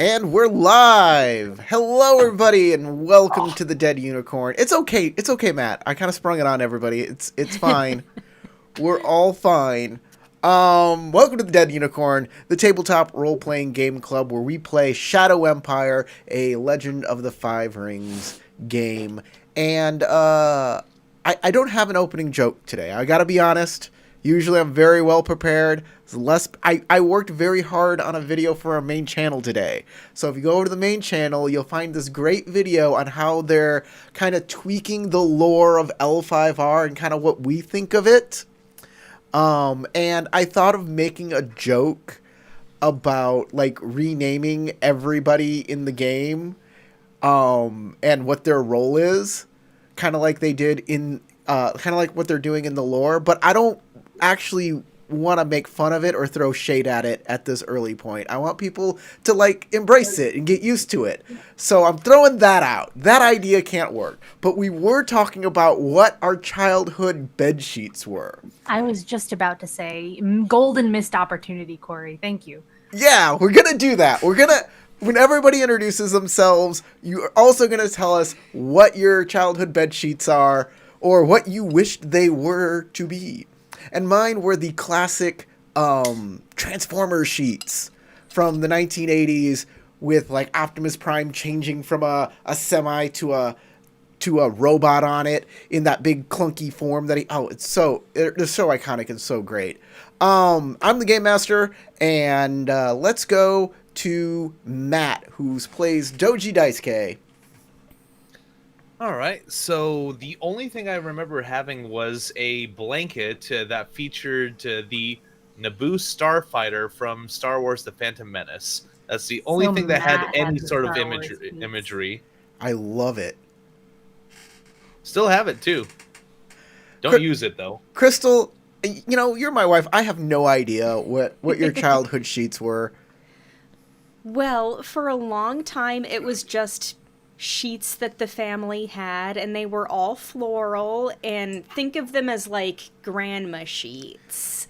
And we're live! Hello everybody and welcome to the Dead Unicorn. It's okay, Matt. I kind of sprung it on everybody. It's fine. We're all fine. Welcome to the Dead Unicorn, the tabletop role-playing game club where we play Shadow Empire, a Legend of the Five Rings game. And I don't have an opening joke today. I gotta be honest. Usually I'm very well prepared. I worked very hard on a video for our main channel today. So if you go over to the main channel, you'll find this great video on how they're kind of tweaking the lore of L5R and kind of what we think of it. And I thought of making a joke about like renaming everybody in the game and what their role is. Kind of like they did in kind of like what they're doing in the lore, but I don't actually want to make fun of it or throw shade at it at this early point. I want people to like embrace it and get used to it. So I'm throwing that out. That idea can't work. But we were talking about what our childhood bed sheets were. I was just about to say golden missed opportunity, Corey. Thank you. Yeah, we're going to do that. When everybody introduces themselves, you're also going to tell us what your childhood bed sheets are or what you wished they were to be. And mine were the classic Transformers sheets from the 1980s with like Optimus Prime changing from a semi to a robot on it in that big clunky form that they're so iconic and so great. I'm the Game Master, and let's go to Matt, who plays Doji Daisuke. All right, so the only thing I remember having was a blanket that featured the Naboo starfighter from Star Wars: The Phantom Menace. That's the only thing that had any sort of imagery. I love it. Still have it, too. Don't use it, though. Crystal, you know, you're my wife. I have no idea what your childhood sheets were. Well, for a long time, it was just sheets that the family had, and they were all floral, and think of them as like grandma sheets.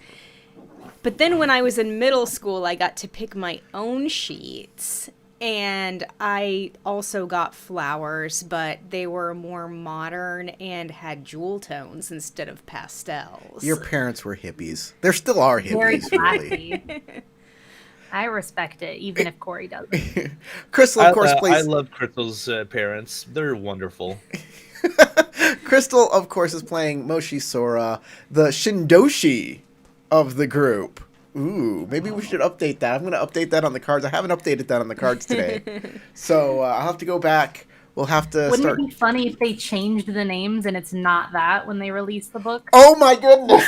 But then when I was in middle school, I got to pick my own sheets, and I also got flowers, but they were more modern and had jewel tones instead of pastels. Your parents were hippies. There still are hippies, really. I respect it, even if Corey doesn't. Crystal, of course, plays... I love Crystal's parents. They're wonderful. Crystal, of course, is playing Moshi Sora, the Shindoshi of the group. Ooh, maybe we should update that. I'm going to update that on the cards. I haven't updated that on the cards today. So I'll have to go back. We'll have to Wouldn't start... it be funny if they changed the names and it's not that when they release the book? Oh my goodness!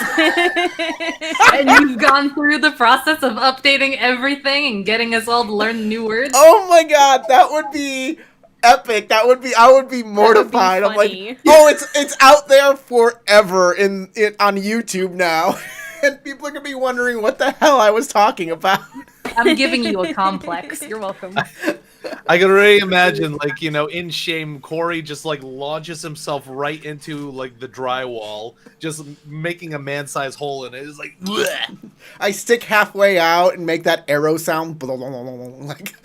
And you've gone through the process of updating everything and getting us all to learn new words? Oh my god, that would be epic. I would be mortified. I'm like, oh, it's out there forever on YouTube now. And people are going to be wondering what the hell I was talking about. I'm giving you a complex. You're welcome. I can already imagine, like, you know, in shame, Corey just, like, launches himself right into, like, the drywall, just making a man-sized hole in it. It's like, bleh. I stick halfway out and make that arrow sound, like,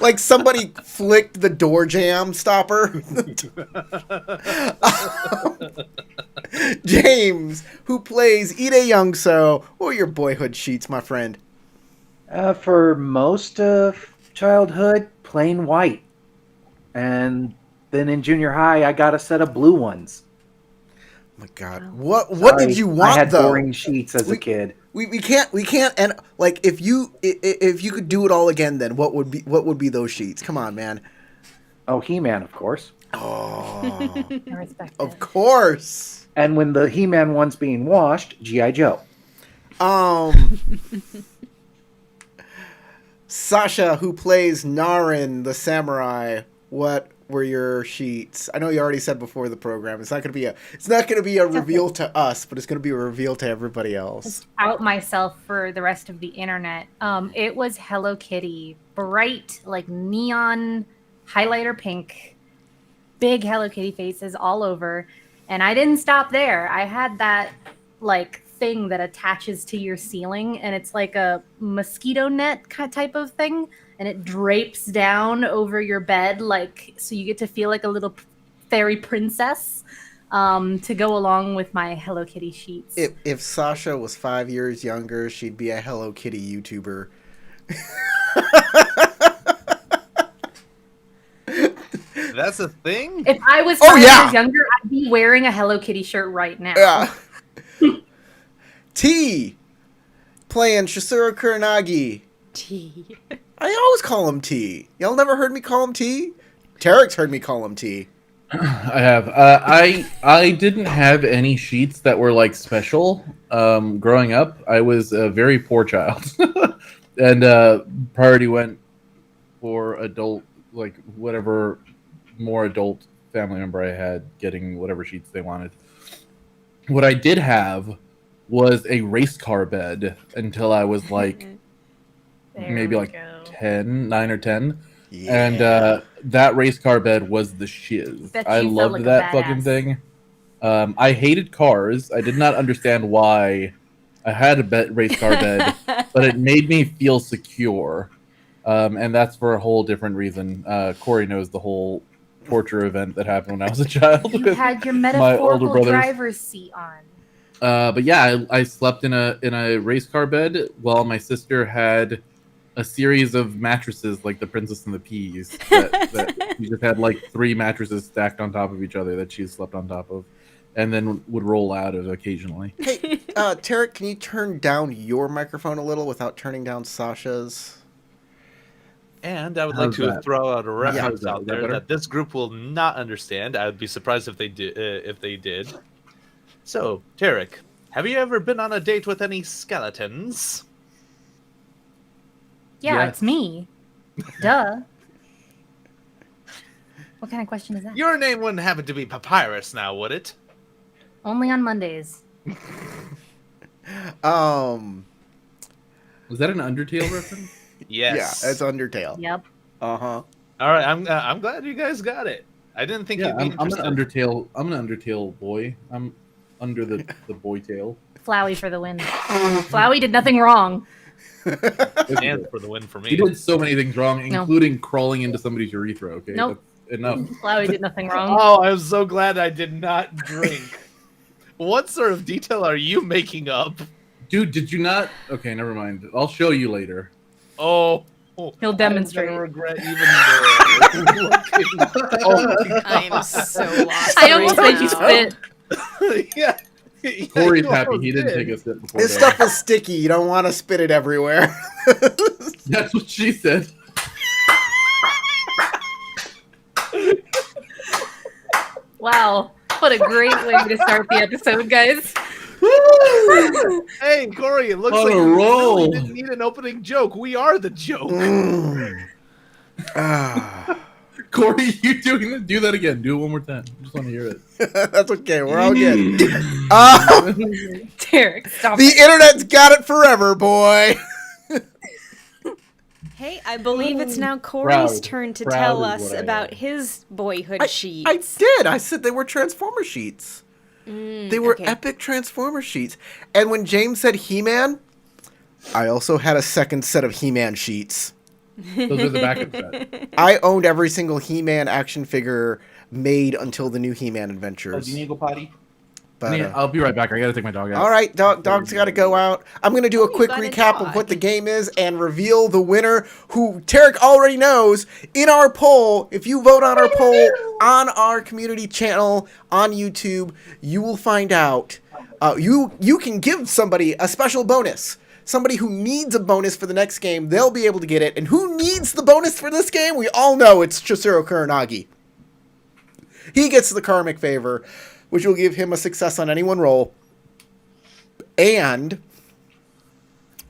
like somebody flicked the door jam stopper. James, who plays Ide Youngso. What were your boyhood sheets, my friend? For most of childhood, plain white. And then in junior high, I got a set of blue ones. Oh my god. What did you want, I had though? boring sheets as a kid. We can't and like if you could do it all again, then what would be those sheets? Come on, man. Oh, He-Man, of course. Oh. I respect Of it. course. And when the He-Man one's being washed, G.I. Joe. Sasha, who plays Narin, the samurai, what were your sheets? I know you already said before the program. It's not going to be a reveal to us, but it's going to be a reveal to everybody else. Out myself for the rest of the internet. It was Hello Kitty, bright, like neon highlighter pink, big Hello Kitty faces all over. And I didn't stop there. I had that like thing that attaches to your ceiling, and it's like a mosquito net type of thing, and it drapes down over your bed, like so you get to feel like a little fairy princess. To go along with my Hello Kitty sheets. If Sasha was 5 years younger, she'd be a Hello Kitty YouTuber. That's a thing? If I was Oh, 5 yeah. years younger, I'd be wearing a Hello Kitty shirt right now. Yeah. T. Playing Shisuro Kuranagi. T. I always call him T. Y'all never heard me call him T? Tarek's heard me call him T. I have. I didn't have any sheets that were like special. Growing up, I was a very poor child, and priority went for adult, like whatever more adult family member I had getting whatever sheets they wanted. What I did have was a race car bed until I was like There maybe we like go. 9 or 10. Yeah. And that race car bed was the shiz. Bet I you felt loved like a that fucking badass. thing. I hated cars. I did not understand why I had a race car bed, but it made me feel secure. And that's for a whole different reason. Corey knows the whole torture event that happened when I was a child. You with had your my older metaphorical brothers. driver's seat on. But yeah, I slept in a race car bed while my sister had a series of mattresses like the Princess and the Peas. That she just had like 3 mattresses stacked on top of each other that she slept on top of, and then would roll out of occasionally. Hey, Tarek, can you turn down your microphone a little without turning down Sasha's? And I would How's like to that? throw out a reference how's that? out Is that there better? that this group will not understand. I would be surprised if they did. So, Tarek, have you ever been on a date with any skeletons? Yeah, Yes. it's me. Duh. What kind of question is that? Your name wouldn't happen to be Papyrus now, would it? Only on Mondays. Um, Was that an Undertale reference? Yes. Yeah, it's Undertale. Yep. Uh-huh. All right. I'm glad you guys got it. I didn't think Yeah, you'd be I'm an interested. Undertale. I'm an Undertale boy. I'm under the boy tail. Flowey for the win. Flowey did nothing wrong. And for the win for He me. did so many things wrong, No. including crawling into somebody's urethra. Okay, Nope. that's enough. Flowey did nothing wrong. Oh, I'm so glad I did not drink. What sort of detail are you making up? Dude, did you not? Okay, never mind. I'll show you later. Oh. He'll demonstrate. I'm gonna regret even more. Oh, I'm so lost. I almost right made you now. spit. yeah. Corey's You happy almost he didn't did. take a sip before. This that. stuff is sticky. You don't want to spit it everywhere. That's what she said. Wow. What a great way to start the episode, guys. Hey, Corey, it looks On like a you roll. really didn't need an opening joke. We are the joke. Mm. Ah. Corey, you do that again. Do it one more time. I just want to hear it. That's okay. We're all good. Derek, stop The it. internet's got it forever, boy. Hey, I believe it's now Corey's Proud. turn to Proud tell is us what I about am. his boyhood I sheets. did. I said they were Transformer sheets. They were okay. epic Transformer sheets. And when James said He-Man, I also had a second set of He-Man sheets. Those are the backup set. I owned every single He-Man action figure made until the new He-Man Adventures. Do you need to go potty? But, I'll be right back. I gotta take my dog out. all right, dog's got to go out. I'm going to do a you quick got a recap of dog. what the game is and reveal the winner, who Tarek already knows. In our poll, if you vote on our poll on our community channel on YouTube, you will find out. You can give somebody a special bonus. Somebody who needs a bonus for the next game, they'll be able to get it. And who needs the bonus for this game? We all know it's Chizuru Kuranagi. He gets the karmic favor, which will give him a success on any one roll. And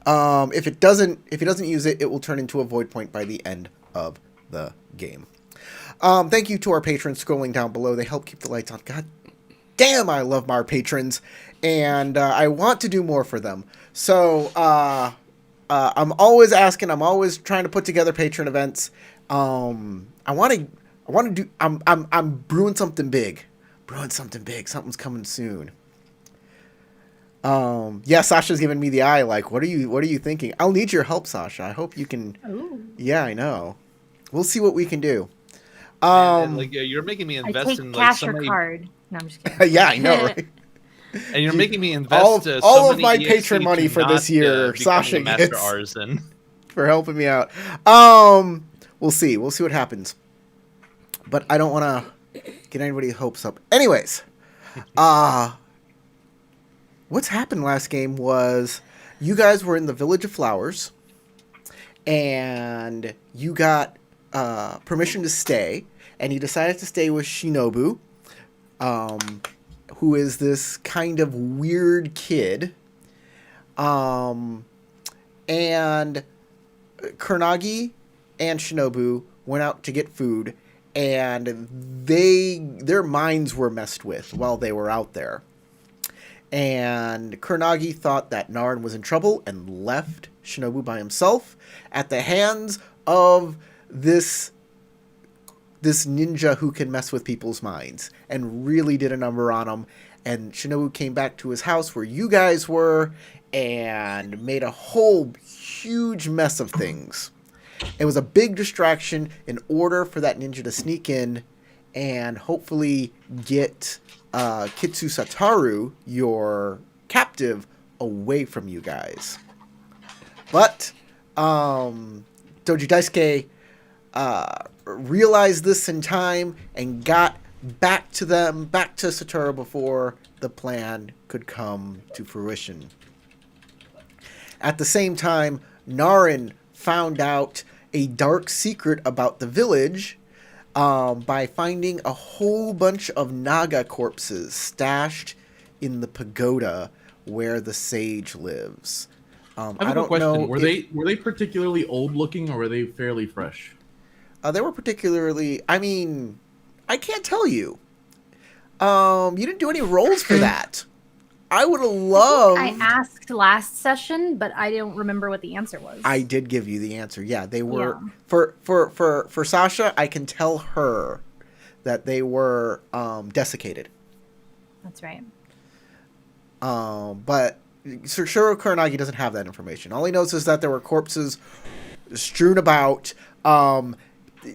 if he doesn't use it, it will turn into a void point by the end of the game. Thank you to our patrons scrolling down below. They help keep the lights on. God damn, I love our patrons, and I want to do more for them. So I'm always asking. I'm always trying to put together patron events. I want to do. I'm brewing something big. Something's coming soon. Yeah, Sasha's giving me the eye. Like, what are you thinking? I'll need your help, Sasha. I hope you can. Ooh. Yeah, I know. We'll see what we can do. And, like you're making me I invest take in like cash so or many, card. No, I'm just kidding. Yeah, I know, right? and you're making me all invest of, so all of many my EXP patron money to for this not, year, becoming Sasha a master gets artisan. for helping me out. We'll see. We'll see what happens. But I don't want to get anybody's hopes up. Anyways, what's happened last game was you guys were in the Village of Flowers, and you got permission to stay, and you decided to stay with Shinobu, who is this kind of weird kid. And Kuronagi and Shinobu went out to get food, and their minds were messed with while they were out there. And Kuronagi thought that Narin was in trouble and left Shinobu by himself at the hands of this ninja who can mess with people's minds, and really did a number on him. And Shinobu came back to his house where you guys were and made a whole huge mess of things. It was a big distraction in order for that ninja to sneak in and hopefully get Kitsu Satoru, your captive, away from you guys. But Doji Daisuke realized this in time and got back to Satoru before the plan could come to fruition. At the same time, Narin found out a dark secret about the village by finding a whole bunch of Naga corpses stashed in the pagoda where the sage lives. I have a question. Were they particularly old looking, or were they fairly fresh? They were particularly. I mean, I can't tell you. You didn't do any rolls for that. I would have loved. I asked last session, but I don't remember what the answer was. I did give you the answer. Yeah, they were for Sasha. I can tell her that they were desiccated. That's right. But Shiro Kuronagi doesn't have that information. All he knows is that there were corpses strewn about.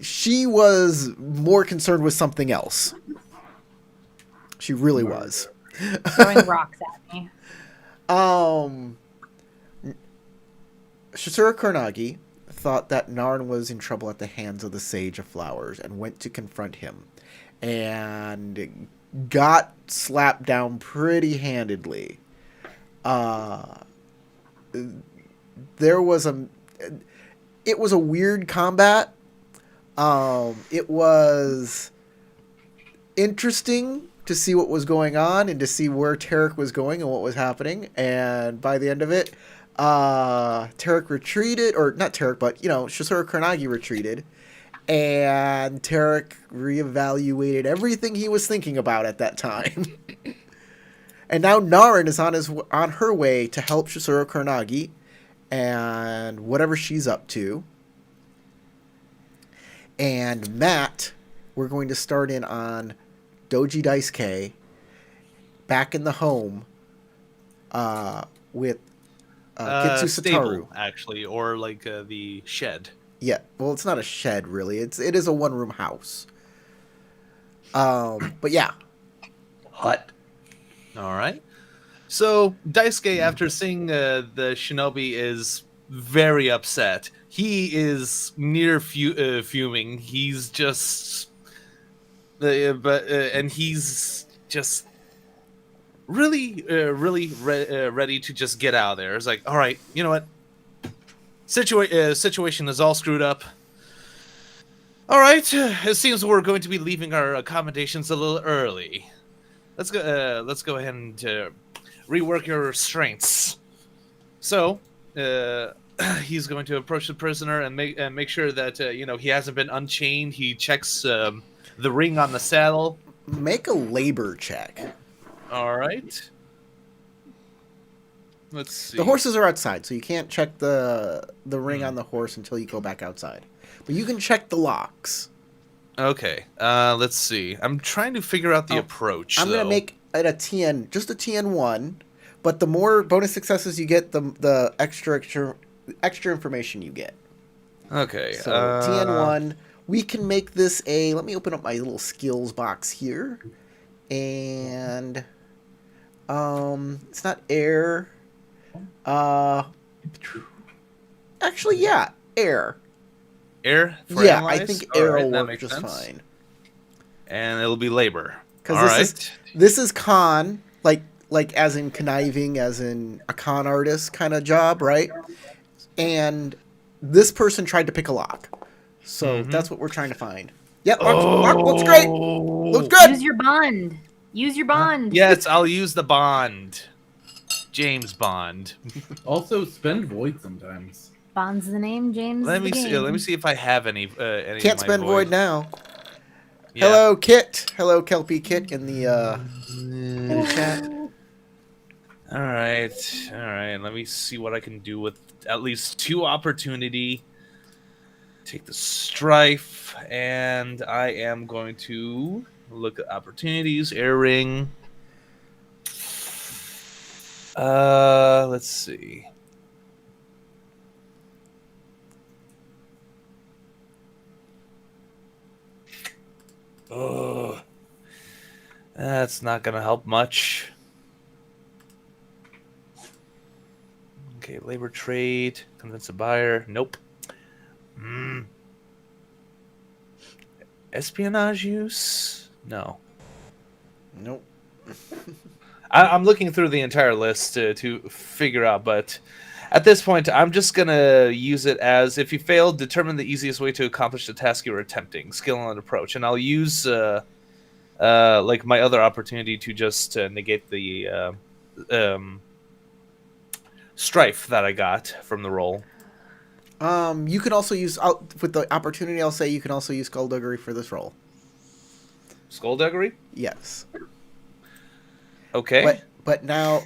She was more concerned with something else. She really was. Throwing rocks at me. Shitsura Kuronagi thought that Narin was in trouble at the hands of the Sage of Flowers and went to confront him, and got slapped down pretty handedly. It was a weird combat. It was interesting to see what was going on and to see where Tarek was going and what was happening. And by the end of it, Tarek retreated, or not Tarek, but, Shitsura Kuronagi retreated. And Tarek reevaluated everything he was thinking about at that time. And now Narin is on her way to help Shitsura Kuronagi and whatever she's up to. And Matt, we're going to start in on Doji Daisuke back in the home with Kitsu Stable, Satoru. actually, or like the shed. Yeah, well, it's not a shed, really. It is a one-room house. But yeah. Hut. All right. So Daisuke, after seeing the shinobi, is very upset. He is near fuming. He's just, and he's just really ready to just get out of there. It's like, all right, you know what? Situation is all screwed up. All right, it seems we're going to be leaving our accommodations a little early. Let's go ahead and rework your strengths. So, he's going to approach the prisoner and make sure that he hasn't been unchained. He checks the ring on the saddle. Make a labor check. All right. Let's see. The horses are outside, so you can't check the ring on the horse until you go back outside. But you can check the locks. Okay. Let's see. I'm trying to figure out the approach. I'm going to make it just a TN1, but the more bonus successes you get, the extra information you get. Okay. So TN1, we can make this a. Let me open up my little skills box here, and it's not air. Actually, yeah, air. Air for Yeah, analyze? I think All air right, will that work makes just sense. fine. And it'll be labor. All Because right. this is con, like as in conniving, as in a con artist kind of job, right? And this person tried to pick a lock, so that's what we're trying to find. Yep, looks great. Looks good. Use your bond. Use your bond. Yes, I'll use the Bond. James Bond. Also, spend void sometimes. Bond's the name, James. Let me the see. game. Let me see if I have any. Any Can't of my spend void now. Yeah. Hello, Kit. Hello, Kelpie Kit in the chat. All right. All right. Let me see what I can do with at least 2 opportunity. Take the strife, and I am going to look at opportunities. Air ring. Let's see. Oh, that's not gonna help much. Okay, labor trade, convince a buyer. Nope. Espionage use? No. Nope. I'm looking through the entire list to figure out, but at this point, I'm just gonna use it as if you fail, determine the easiest way to accomplish the task you're attempting, skill and approach, and I'll use like my other opportunity to just negate the strife that I got from the roll. You can also use with the opportunity. I'll say you can also use skullduggery for this roll. Skullduggery? Yes. Okay. But now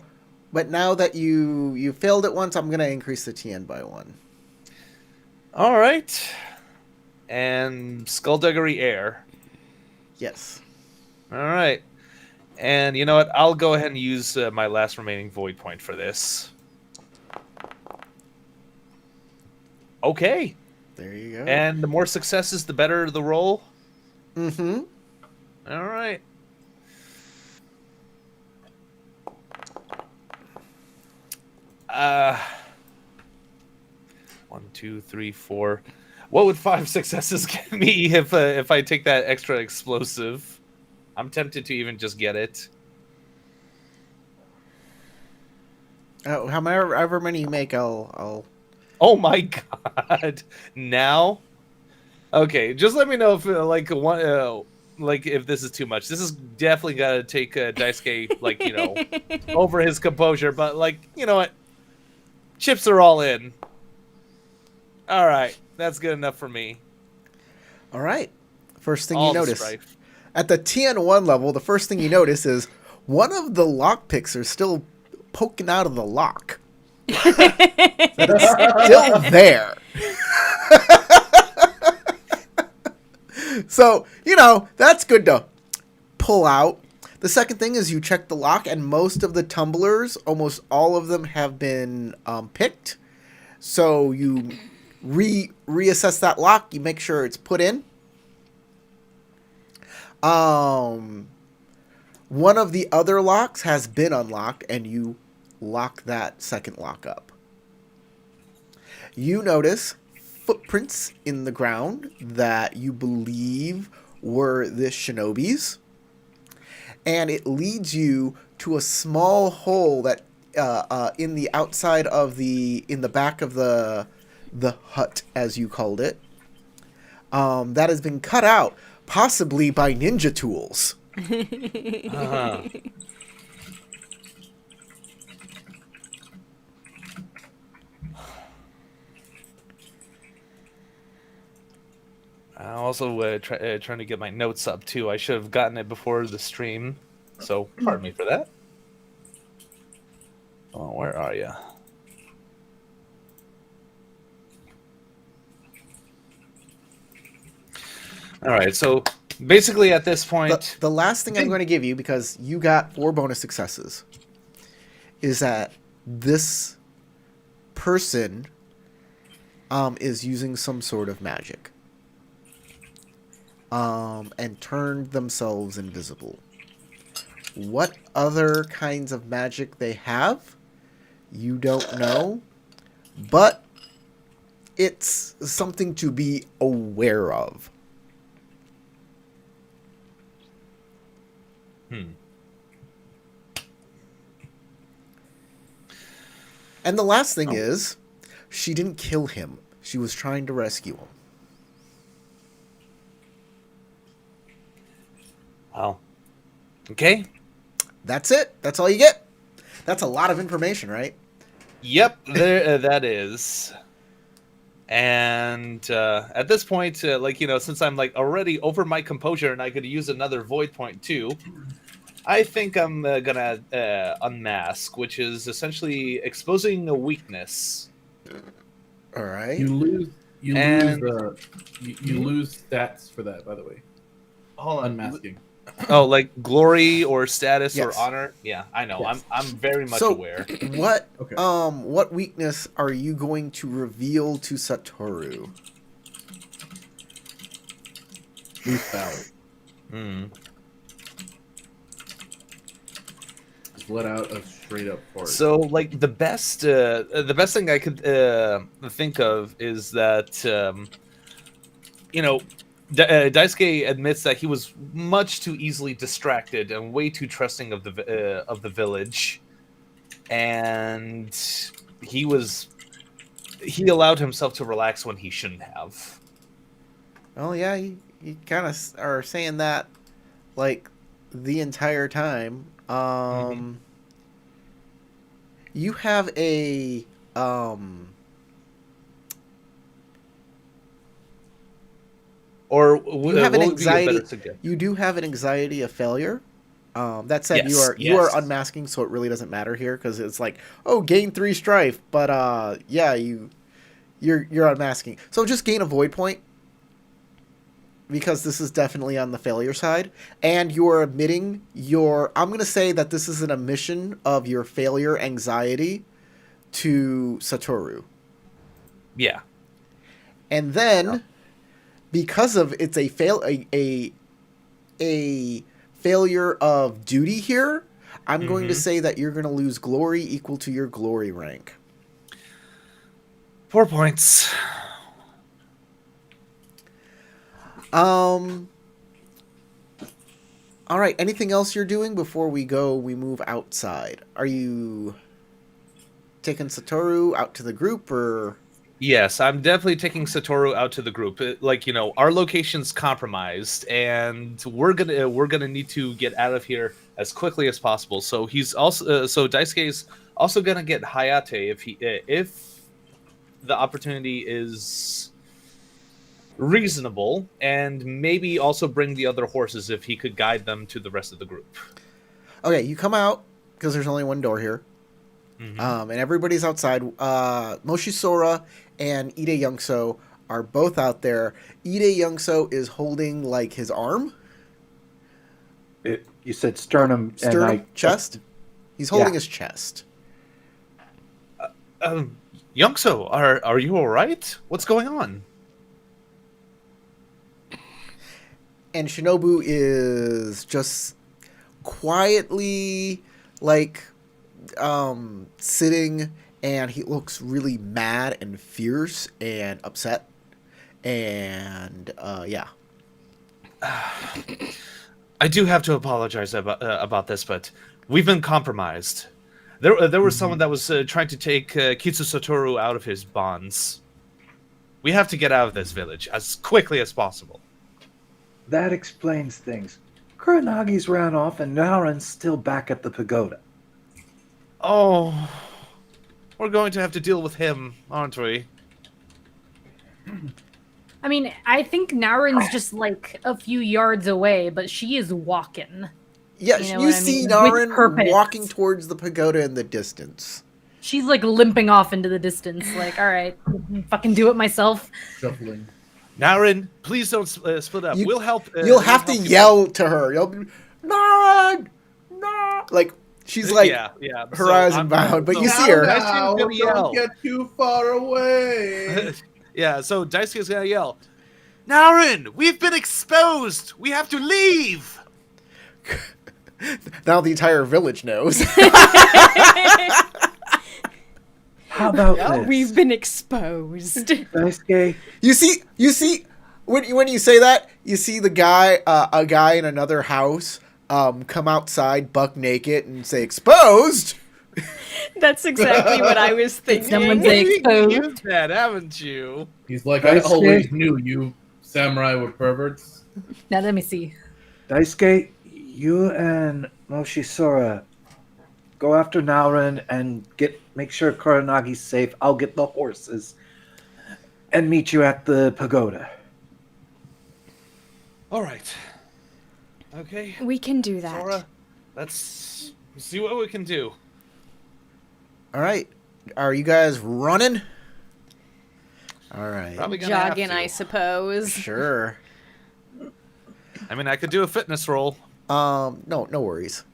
that you failed it once, I'm gonna increase the TN by 1. All right. And skullduggery air. Yes. All right. And you know what? I'll go ahead and use my last remaining void point for this. Okay. There you go. And the more successes, the better the roll. Mm-hmm. All right. One, 2, 3, 4. What would 5 successes get me if I take that extra explosive? I'm tempted to even just get it. However many you make, I'll. Oh my god! Now, okay. Just let me know if like if this is too much. This is definitely gotta take Daisuke over his composure. But you know what? Chips are all in. All right, that's good enough for me. All right. First thing All you the notice strife. at the TN1 level, the first thing you notice is one of the lockpicks are still poking out of the lock. It's still there. So, that's good to pull out. The second thing is you check the lock, and most of the tumblers, almost all of them have been picked. So you reassess that lock. You make sure it's put in. One of the other locks has been unlocked, and you lock that second lock up. You notice footprints in the ground that you believe were this shinobi's, and it leads you to a small hole that in the outside of in the back of the hut, as you called it, that has been cut out, possibly by ninja tools. Uh-huh. I'm also trying to get my notes up too. I should have gotten it before the stream, so pardon me for that. Oh, where are you? All right, so basically at this point, The last thing I'm going to give you, because you got 4 bonus successes, is that this person is using some sort of magic and turned themselves invisible. What other kinds of magic they have, you don't know, but it's something to be aware of. And the last thing is, she didn't kill him. She was trying to rescue him. Well, okay. That's it. That's all you get. That's a lot of information, right? Yep, there that is. And at this point, since I'm like already over my composure and I could use another void point too, I think I'm gonna unmask, which is essentially exposing a weakness. All right. You lose And- you lose stats for that, by the way. Hold on. Unmasking. Oh, like glory or status Yes. or honor? Yeah, I know. Yes. I'm very much So- aware. What Okay. what weakness are you going to reveal to Satoru? Lose power. Hmm. Just let out a straight up fart. So, like the best thing I could think of is that Daisuke admits that he was much too easily distracted and way too trusting of the village, and he allowed himself to relax when he shouldn't have. Oh yeah, you kind of are saying that like the entire time. You have a Or You have an what would be a better anxiety- suggestion? you do have an anxiety of failure. That said, Yes, you are yes. unmasking, so it really doesn't matter here because it's like, oh, gain 3 strife, but yeah, you're unmasking. So just gain a void point because this is definitely on the failure side, and you're admitting your. I'm gonna say that this is an admission of your failure anxiety to Satoru, Yeah. and then because of it's a failure of duty here, I'm going to say that you're going to lose glory equal to your glory rank. 4 points. All right. Anything else you're doing before we move outside? Are you taking Satoru out to the group or? Yes, I'm definitely taking Satoru out to the group. Our location's compromised, and we're gonna need to get out of here as quickly as possible. So he's also Daisuke's also gonna get Hayate if the opportunity is reasonable, and maybe also bring the other horses if he could guide them to the rest of the group. Okay, you come out because there's only one door here. And everybody's outside. Moshi Sora and Ide Youngso are both out there. Ide Youngso is holding like his arm, You said sternum, chest. He's holding Yeah. his chest. Youngso, are you all right? What's going on? And Shinobu is just quietly like sitting, and he looks really mad and fierce and upset, and yeah. I do have to apologize about this, but we've been compromised. There was someone that was trying to take Kitsu Satoru out of his bonds. We have to get out of this village as quickly as possible. That explains things. Kuranagi's ran off and Naren's still back at the pagoda. Oh, we're going to have to deal with him, aren't we? I mean, I think Naren's just like a few yards away, but she is walking. Yeah, You know you what I see mean? With Naren purpose. walking towards the pagoda in the distance. She's like limping off into the distance, like, all right, fucking do it myself. Shuffling. Naren, please don't split up. You- We'll help. You'll have to help you. yell to her. You'll be, Naren! No! Like, She's like yeah. So horizon I'm- bound, but so you see her. Daisuke's gonna yell. Don't get too far away. Yeah, so Daisuke's gonna yell, Naren, we've been exposed! We have to leave! Now the entire village knows. How about this? We've been exposed. Daisuke, You see, when you say that, you see the guy, a guy in another house, come outside buck naked and say exposed. That's exactly what I was thinking. Someone say exposed. You've that, haven't you? He's like, I Daisuke? always knew you samurai were perverts. Now let me see. Daisuke, you and Moshisora go after Naurin and make sure Kuranagi's safe. I'll get the horses and meet you at the pagoda. All right. Okay, We can do that. Sora, let's see what we can do. All right, are you guys running? All right, Probably gonna have Jogging, to. I suppose. sure. I mean, I could do a fitness roll. No worries.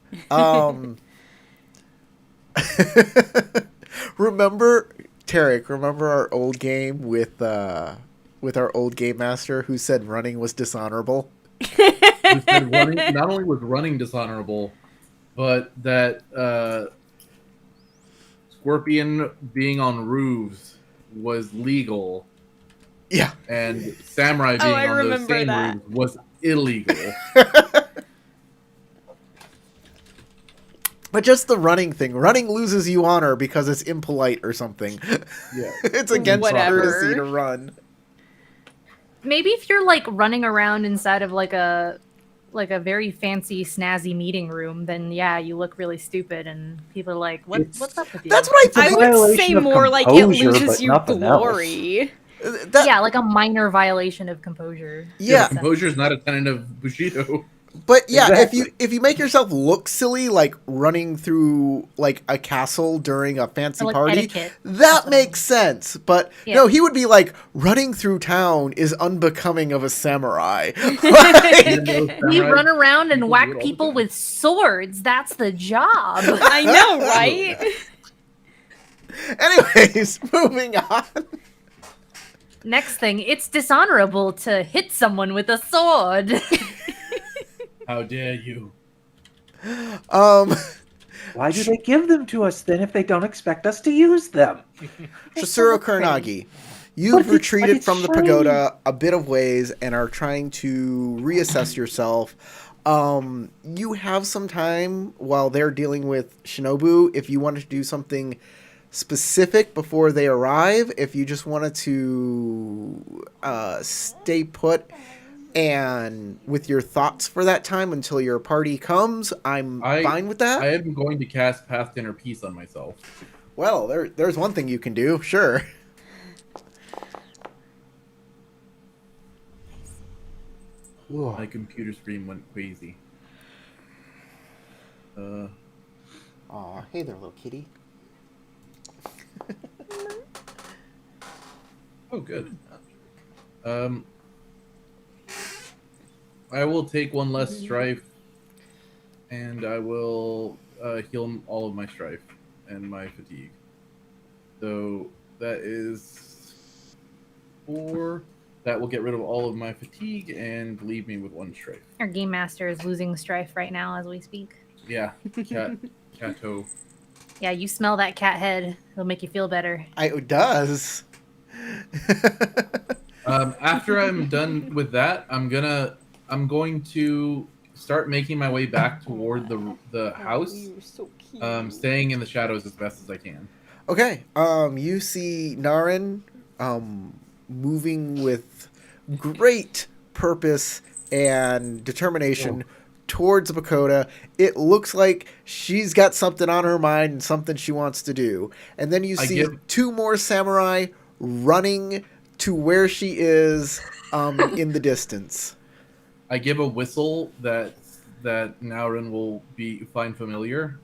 Remember, Tarek, remember our old game with our old game master who said running was dishonorable? Who said running, not only was running dishonorable, but that Scorpion being on roofs was legal, Yeah. and Samurai being I on those remember same that. roofs was illegal. But just the running thing. Running loses you honor because it's impolite or something. Yeah. It's against Whatever. courtesy to run. Maybe if you're like running around inside of like a very fancy snazzy meeting room, then yeah, you look really stupid and people are like, what's up with you? That's what I I think. would Violation say of more like it composure, loses but you nothing else. glory. Yeah, like a minor violation of composure. Yeah, Composure is not a tenet of Bushido. but yeah, Exactly. if you make yourself look silly, like running through like a castle during a fancy Or, like, party, etiquette. That's that what I makes sense. But Yeah. no, he would be like running through town is unbecoming of a samurai. Like, Even though We samurai run around and people do it whack all the people time. with swords. That's the job. I know, right? anyways, moving on. Next thing, it's dishonorable to hit someone with a sword. How dare you? Why do they give them to us then if they don't expect us to use them? Shisuro Kuranagi, But you've it's- retreated but it's from the shiny. pagoda a bit of ways and are trying to reassess yourself. You have some time while they're dealing with Shinobu if you wanted to do something specific before they arrive. If you just wanted to stay put and with your thoughts for that time until your party comes, I'm fine with that. I am going to cast Path Inner Peace on myself. Well, there's one thing you can do, sure. My computer screen went crazy. Aw, hey there, little kitty. Oh, good. I will take one less strife, and I will heal all of my strife and my fatigue. So that is 4. That will get rid of all of my fatigue and leave me with 1 strife. Our game master is losing strife right now as we speak. Yeah, Cato. Yeah, you smell that cat head. It'll make you feel better. It does. After I'm done with that, I'm going to start making my way back toward the house, staying in the shadows as best as I can. Okay. You see Naren moving with great purpose and determination towards the pagoda. It looks like she's got something on her mind and something she wants to do. And then you see 2 more samurai running to where she is in the distance. I give a whistle that Naurin will find familiar,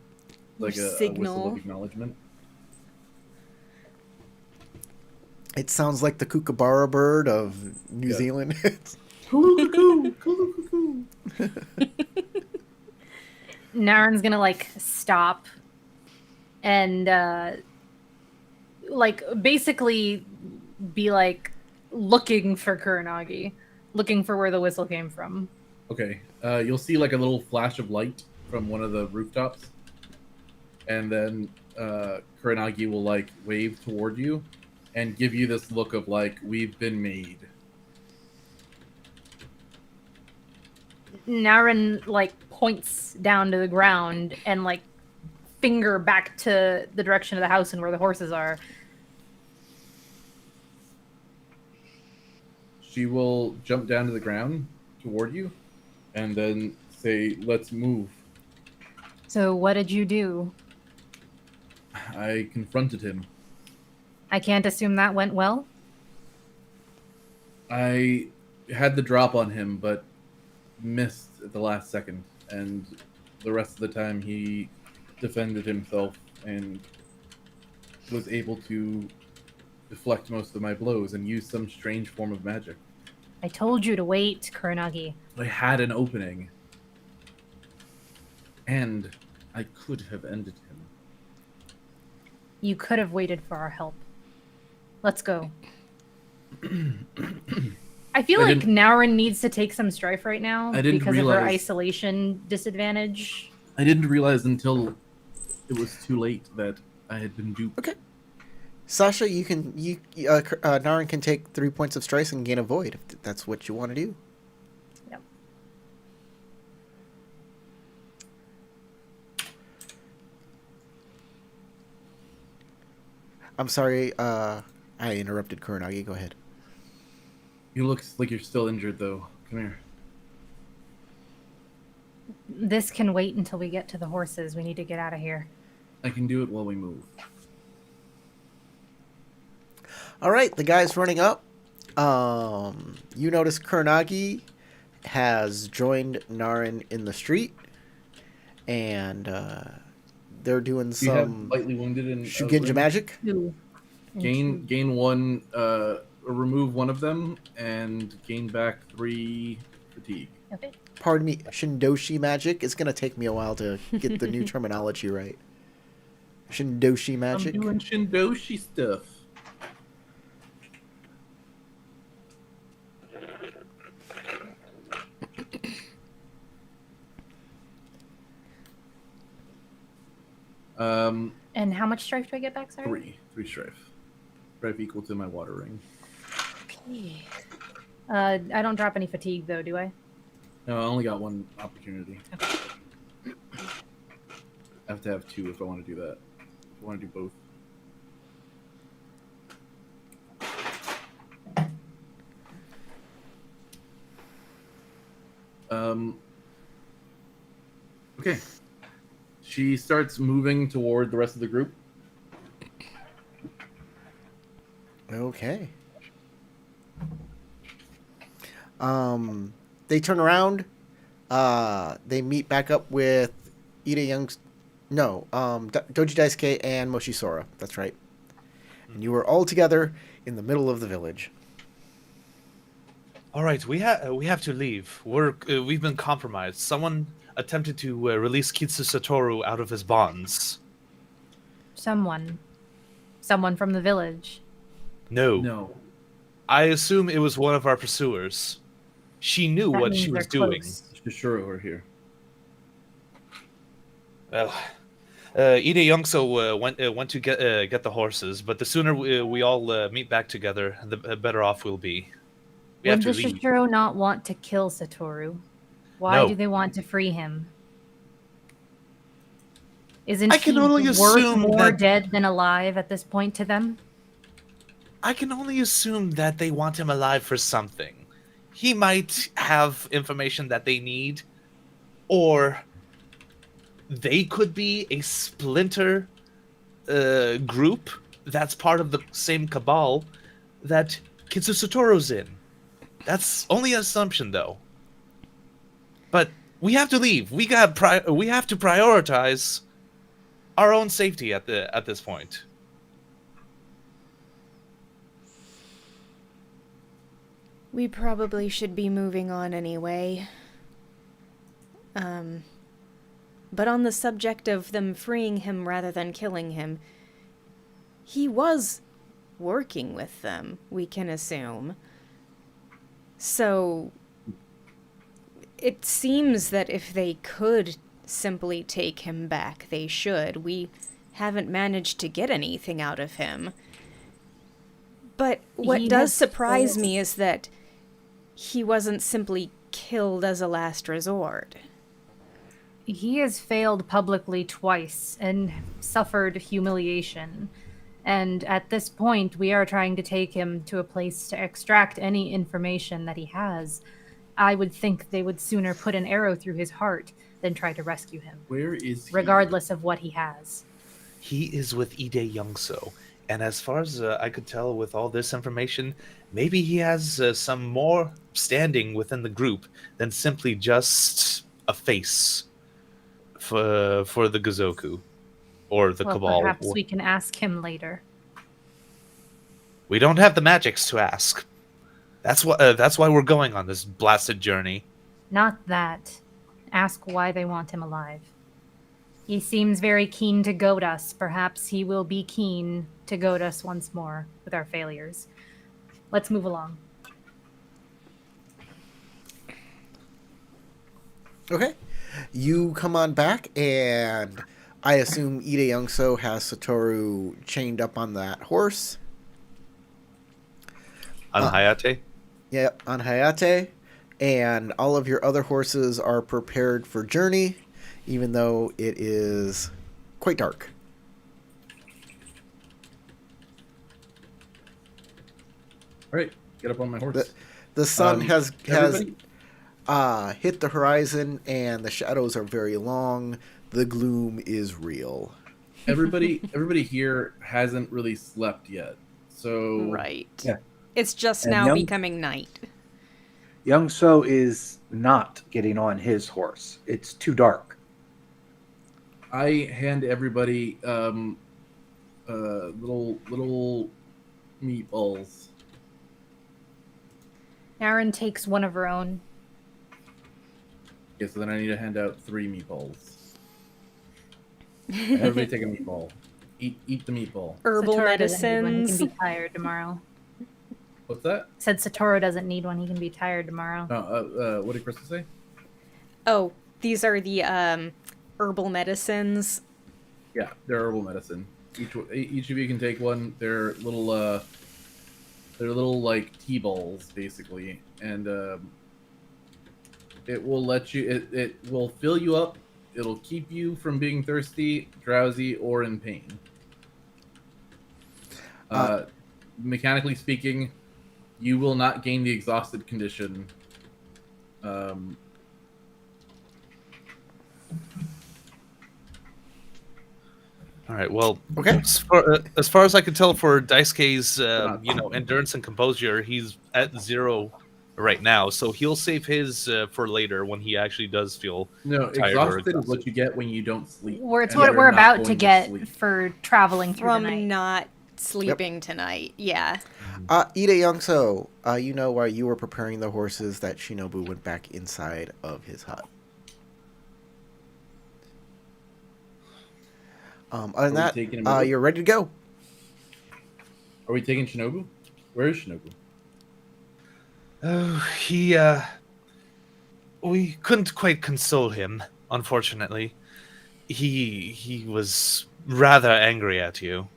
like a whistle of acknowledgement. It sounds like the kookaburra bird of New Zealand. Naren's gonna like stop and like basically be like looking for Kuranagi, looking for where the whistle came from. Okay. You'll see like a little flash of light from one of the rooftops, and then Kuranagi will like wave toward you and give you this look of like, we've been made. Naren like points down to the ground and like finger back to the direction of the house and where the horses are. She will jump down to the ground toward you and then say, let's move. So what did you do? I confronted him. I can't assume that went well. I had the drop on him, but missed at the last second, and the rest of the time he defended himself and was able to deflect most of my blows and use some strange form of magic. I told you to wait, Kuranagi. I had an opening, and I could have ended him. You could have waited for our help. Let's go. I feel like Naren needs to take some strife right now because of her isolation disadvantage. I didn't realize until it was too late that I had been duped. Okay. Sasha, Naren can take 3 points of strife and gain a void if that's what you want to do. Yep. I'm sorry, I interrupted Kuranagi. Go ahead. You look like you're still injured, though. Come here. This can wait until we get to the horses. We need to get out of here. I can do it while we move. All right, the guy's running up. You notice Kuranagi has joined Naren in the street, and they're doing You have some lightly wounded and Shugenja magic. Gain one, remove one of them, and gain back 3 fatigue. Okay. Pardon me, Shindoshi magic. It's gonna take me a while to get the new terminology right. Shindoshi magic. I'm doing Shindoshi stuff. And how much strife do I get back, sorry? 3 strife. Strife equal to my water ring. Okay. I don't drop any fatigue, though, do I? No, I only got 1 opportunity. Okay. I have to have 2 if I want to do that. If I want to do both. Okay. She starts moving toward the rest of the group. Okay. They turn around. They meet back up with Ida Young's. No, Doji Daisuke and Moshi Sora. That's right. And you were all together in the middle of the village. All right, we have to leave. We've been compromised. Someone attempted to release Kitsu Satoru out of his bonds. Someone from the village. No. I assume it was one of our pursuers. She knew That what means she was they're doing. close. Shishiro are here. Well, Ide Youngso went to get the horses, but the sooner we all meet back together, the better off we'll be. We have Would to the leave. Shishiro not want to kill Satoru? Why No. do they want to free him? Isn't I can he only worth assume more that- dead than alive at this point to them? I can only assume that they want him alive for something. He might have information that they need, or they could be a splinter group that's part of the same cabal that Kitsu Satoru's in. That's only an assumption, though. But we have to leave. We have to prioritize our own safety at this point. We probably should be moving on anyway. But on the subject of them freeing him rather than killing him, he was working with them, we can assume. So it seems that if they could simply take him back, they should. We haven't managed to get anything out of him. But what He does has surprise failed. me is that he wasn't simply killed as a last resort. He has failed publicly twice and suffered humiliation. And at this point, we are trying to take him to a place to extract any information that he has. I would think they would sooner put an arrow through his heart than try to rescue him, Where is he? regardless of what he has. He is with Ide Youngso, and as far as I could tell with all this information, maybe he has some more standing within the group than simply just a face for the Gazoku or the Well, Cabal. perhaps we can ask him later. We don't have the magics to ask. That's why we're going on this blasted journey. Not that. Ask why they want him alive. He seems very keen to goad us. Perhaps he will be keen to goad us once more with our failures. Let's move along. Okay. You come on back, and I assume Ide Youngso has Satoru chained up on that horse. On Hayate? Yep, on Hayate. And all of your other horses are prepared for journey, even though it is quite dark. All right, get up on my horse. The sun has everybody- hit the horizon, and the shadows are very long. The gloom is real. everybody here hasn't really slept yet. So Right. Yeah. It's just And now young- becoming night. Young So is not getting on his horse. It's too dark. I hand everybody little meatballs. Aaron takes one of her own. Okay, so then I need to hand out 3 meatballs. Everybody take a meatball. Eat the meatball. Herbal Satoru doesn't need one. He medicines. can be tired tomorrow. What's that? Said Satoru doesn't need one. He can be tired tomorrow. What did Krista say? Oh, these are the herbal medicines. Yeah, they're herbal medicine. Each of you can take one. They're little like tea balls, basically, and it will let you. It will fill you up. It'll keep you from being thirsty, drowsy, or in pain. Mechanically speaking, you will not gain the exhausted condition. All right. Well, Okay. as far as I can tell, for Daisuke's endurance and composure, he's at 0 right now. So he'll save his for later when he actually does feel No, tired or exhausted is what you get when you don't sleep. It's And what you're we're not about going to get sleep. for traveling through the From night. not sleeping tonight. Yeah. Ide Youngso, you know while you were preparing the horses that Shinobu went back inside of his hut. Other than Are we taking him that, over? you're ready to go. Are we taking Shinobu? Where is Shinobu? Oh, we couldn't quite console him, unfortunately. He was rather angry at you.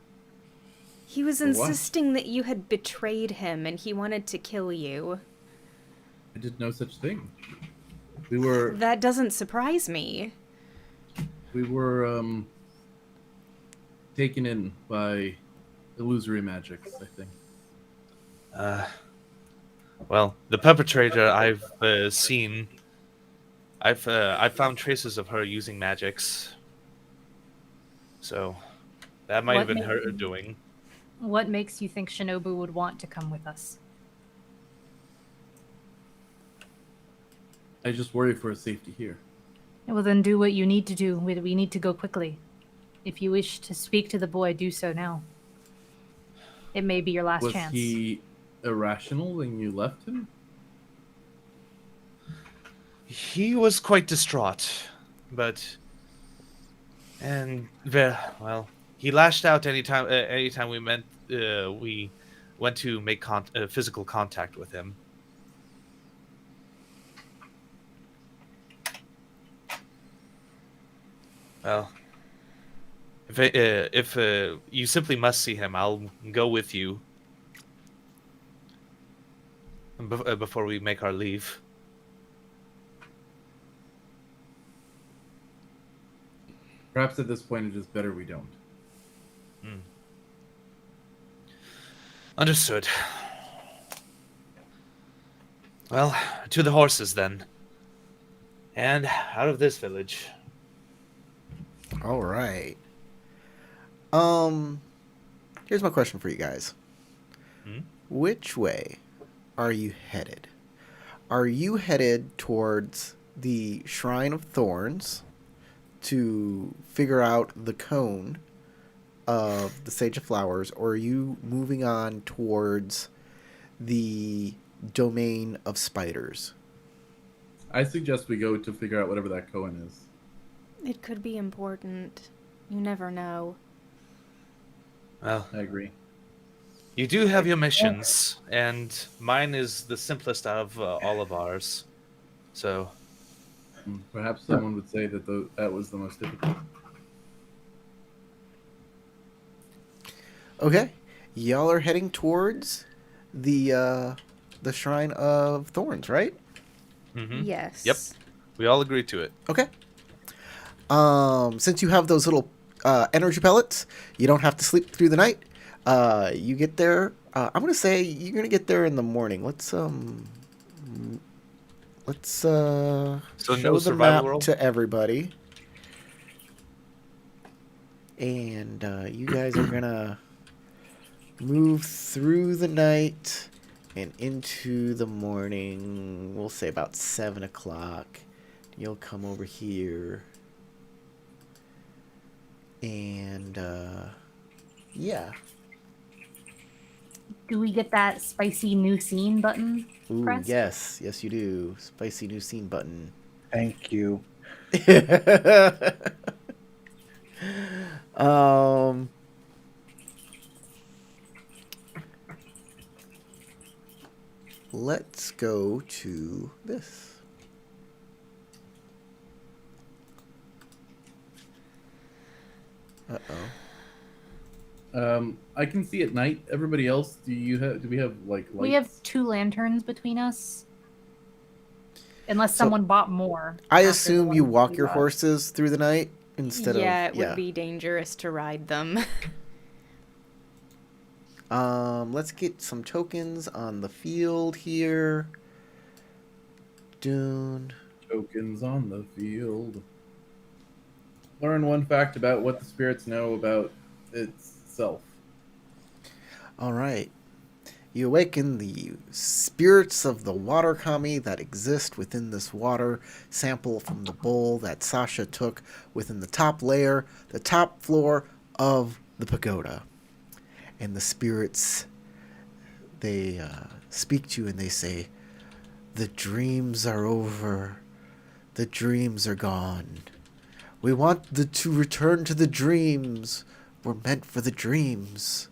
He was what? insisting that you had betrayed him and he wanted to kill you. I did no such thing. We were That doesn't surprise me. taken in by illusory magics, I think. Well, the perpetrator I've seen, I've found traces of her using magics. So that might have What been her made- doing. What makes you think Shinobu would want to come with us? I just worry for his safety here. Well, then do what you need to do. We need to go quickly. If you wish to speak to the boy, do so now. It may be your last Was chance. he irrational when you left him? He was quite distraught, but And well, he lashed out anytime we went to make physical contact with him. Well, if you simply must see him, I'll go with you before we make our leave. Perhaps at this point it is better we don't. Understood. Well, to the horses then. And out of this village. All right. Here's my question for you guys. Which way are you headed? Are you headed towards the Shrine of Thorns to figure out the cone of the Sage of Flowers, or are you moving on towards the Domain of Spiders? I suggest we go to figure out whatever that Cohen is. It could be important. You never know. Well, I agree. you do have your missions, and mine is the simplest out of all of ours. So, Perhaps someone would say that that was the most difficult. Okay, y'all are heading towards the Shrine of Thorns, right? Yes. Yep. We all agree to it. Okay. Since you have those little energy pellets, you don't have to sleep through the night. You get there. I'm gonna say you're gonna get there in the morning. Let's show no the survival map roll? to everybody, and you guys are gonna move through the night and into the morning. We'll say about 7 o'clock. You'll come over here. And, yeah. Do we get that spicy new scene button Ooh, pressed? yes. Yes, you do. Spicy new scene button. Thank you. um... Let's go to this. Uh-oh. I can see at night. Everybody else, do we have like lights? We have 2 lanterns between us. Unless someone bought more. I after assume the you ones walk we your bought. horses through the night instead Yeah, of... it would be dangerous to ride them. Let's get some tokens on the field here. Dune. Tokens on the field. Learn one fact about what the spirits know about itself. All right. You awaken the spirits of the water kami that exist within this water sample from the bowl that Sasha took within the top layer, the top floor of the pagoda. And the spirits, they speak to you and they say, "The dreams are over. The dreams are gone. We want to return to the dreams. We're meant for the dreams."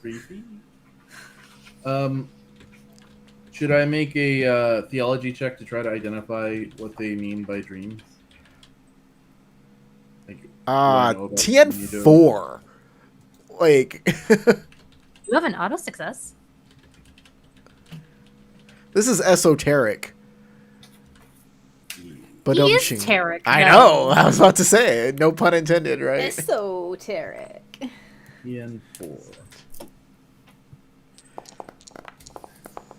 Creepy. Should I make a theology check to try to identify what they mean by dreams? Like, do I know about something you do? TN4. Like, You have an auto success. this is esoteric. But He is Tarek. I though. know. I was about to say it. No pun intended, right? Esoteric. TN4.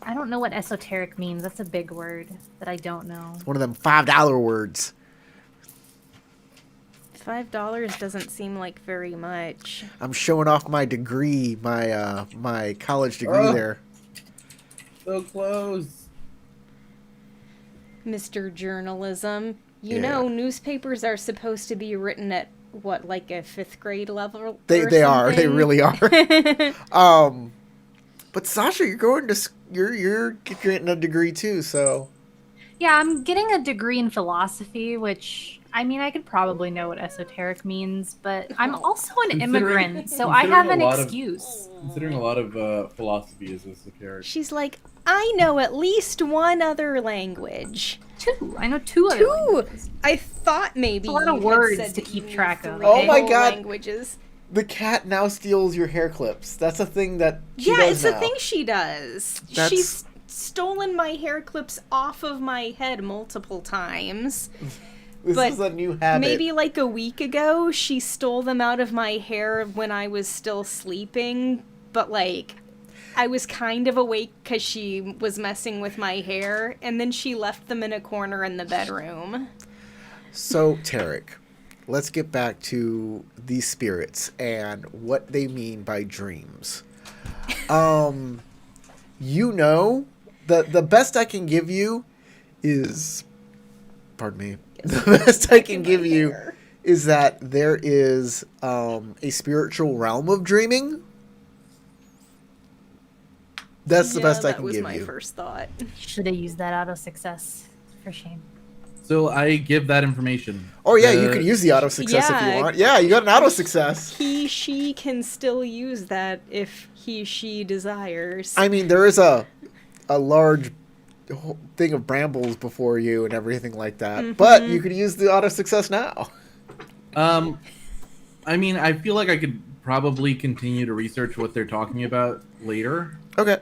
I don't know what esoteric means. That's a big word that I don't know. One of them $5 words. $5 doesn't seem like very much. I'm showing off my degree, my college degree Oh. there. So close. Mr. Journalism. You Yeah. know, newspapers are supposed to be written at what, like a 5th grade level? They are. They really are. are. But Sasha, you're going to you're getting a degree too, so Yeah, I'm getting a degree in philosophy, which I mean, I could probably know what esoteric means, but I'm also an immigrant, so I have an excuse. Considering a lot of philosophy is esoteric. She's like, I know at least one other language. Two. I know two other languages. I thought maybe It's a lot of you had words said to that keep you track knew of. 3 Oh my whole God. languages. the cat now steals your hair clips. That's a thing that she Yeah, does it's now. a thing she does. That's- She's stolen my hair clips off of my head multiple times. This but is a new habit. Maybe like a week ago, she stole them out of my hair when I was still sleeping, but like I was kind of awake because she was messing with my hair, and then she left them in a corner in the bedroom. So, Tarek, let's get back to these spirits and what they mean by dreams. You know, the best I can give you is, pardon me, the best I can give you is that there is a spiritual realm of dreaming. That's the best I can give you. That was my first thought. Should have used that auto success. For shame. So I give that information. Oh yeah, you could use the auto success if Yeah. you want. Yeah, you got an auto success. She can still use that if she desires. I mean, there is a large thing of brambles before you and everything like that, but you could use the auto success now. I mean, I feel like I could probably continue to research what they're talking about later. Okay.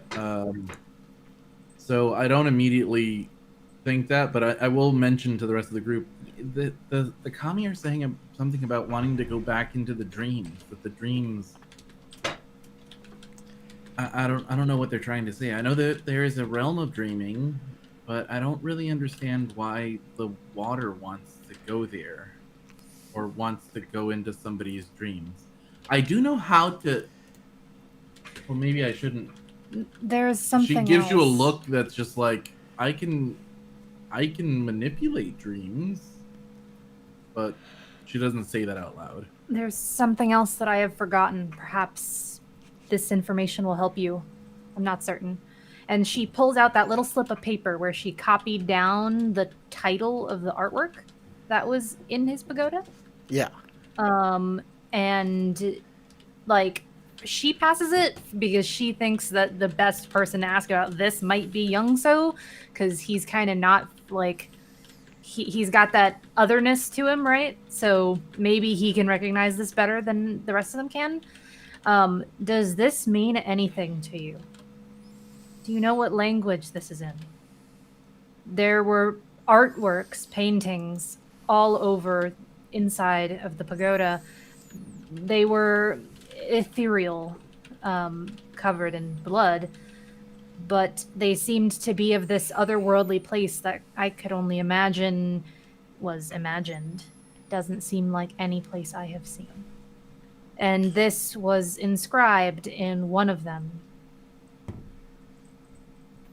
So I don't immediately think that, but I will mention to the rest of the group the kami are saying something about wanting to go back into the dreams. That the dreams. I don't know what they're trying to say. I know that there is a realm of dreaming, but I don't really understand why the water wants to go there, or wants to go into somebody's dreams. I do know how to. Well, maybe I shouldn't. There's something She gives you a else. look that's just like I can manipulate dreams, but she doesn't say that out loud. There's something else that I have forgotten. Perhaps this information will help you. I'm not certain. And she pulls out that little slip of paper where she copied down the title of the artwork that was in his pagoda. Yeah. And like she passes it because she thinks that the best person to ask about this might be Youngso, because he's kind of not like he's got that otherness to him, right? So maybe he can recognize this better than the rest of them can. Does this mean anything to you? Do you know what language this is in? There were artworks, paintings all over inside of the pagoda. They were ethereal, covered in blood, but they seemed to be of this otherworldly place that I could only imagine was imagined. Doesn't seem like any place I have seen. And this was inscribed in one of them.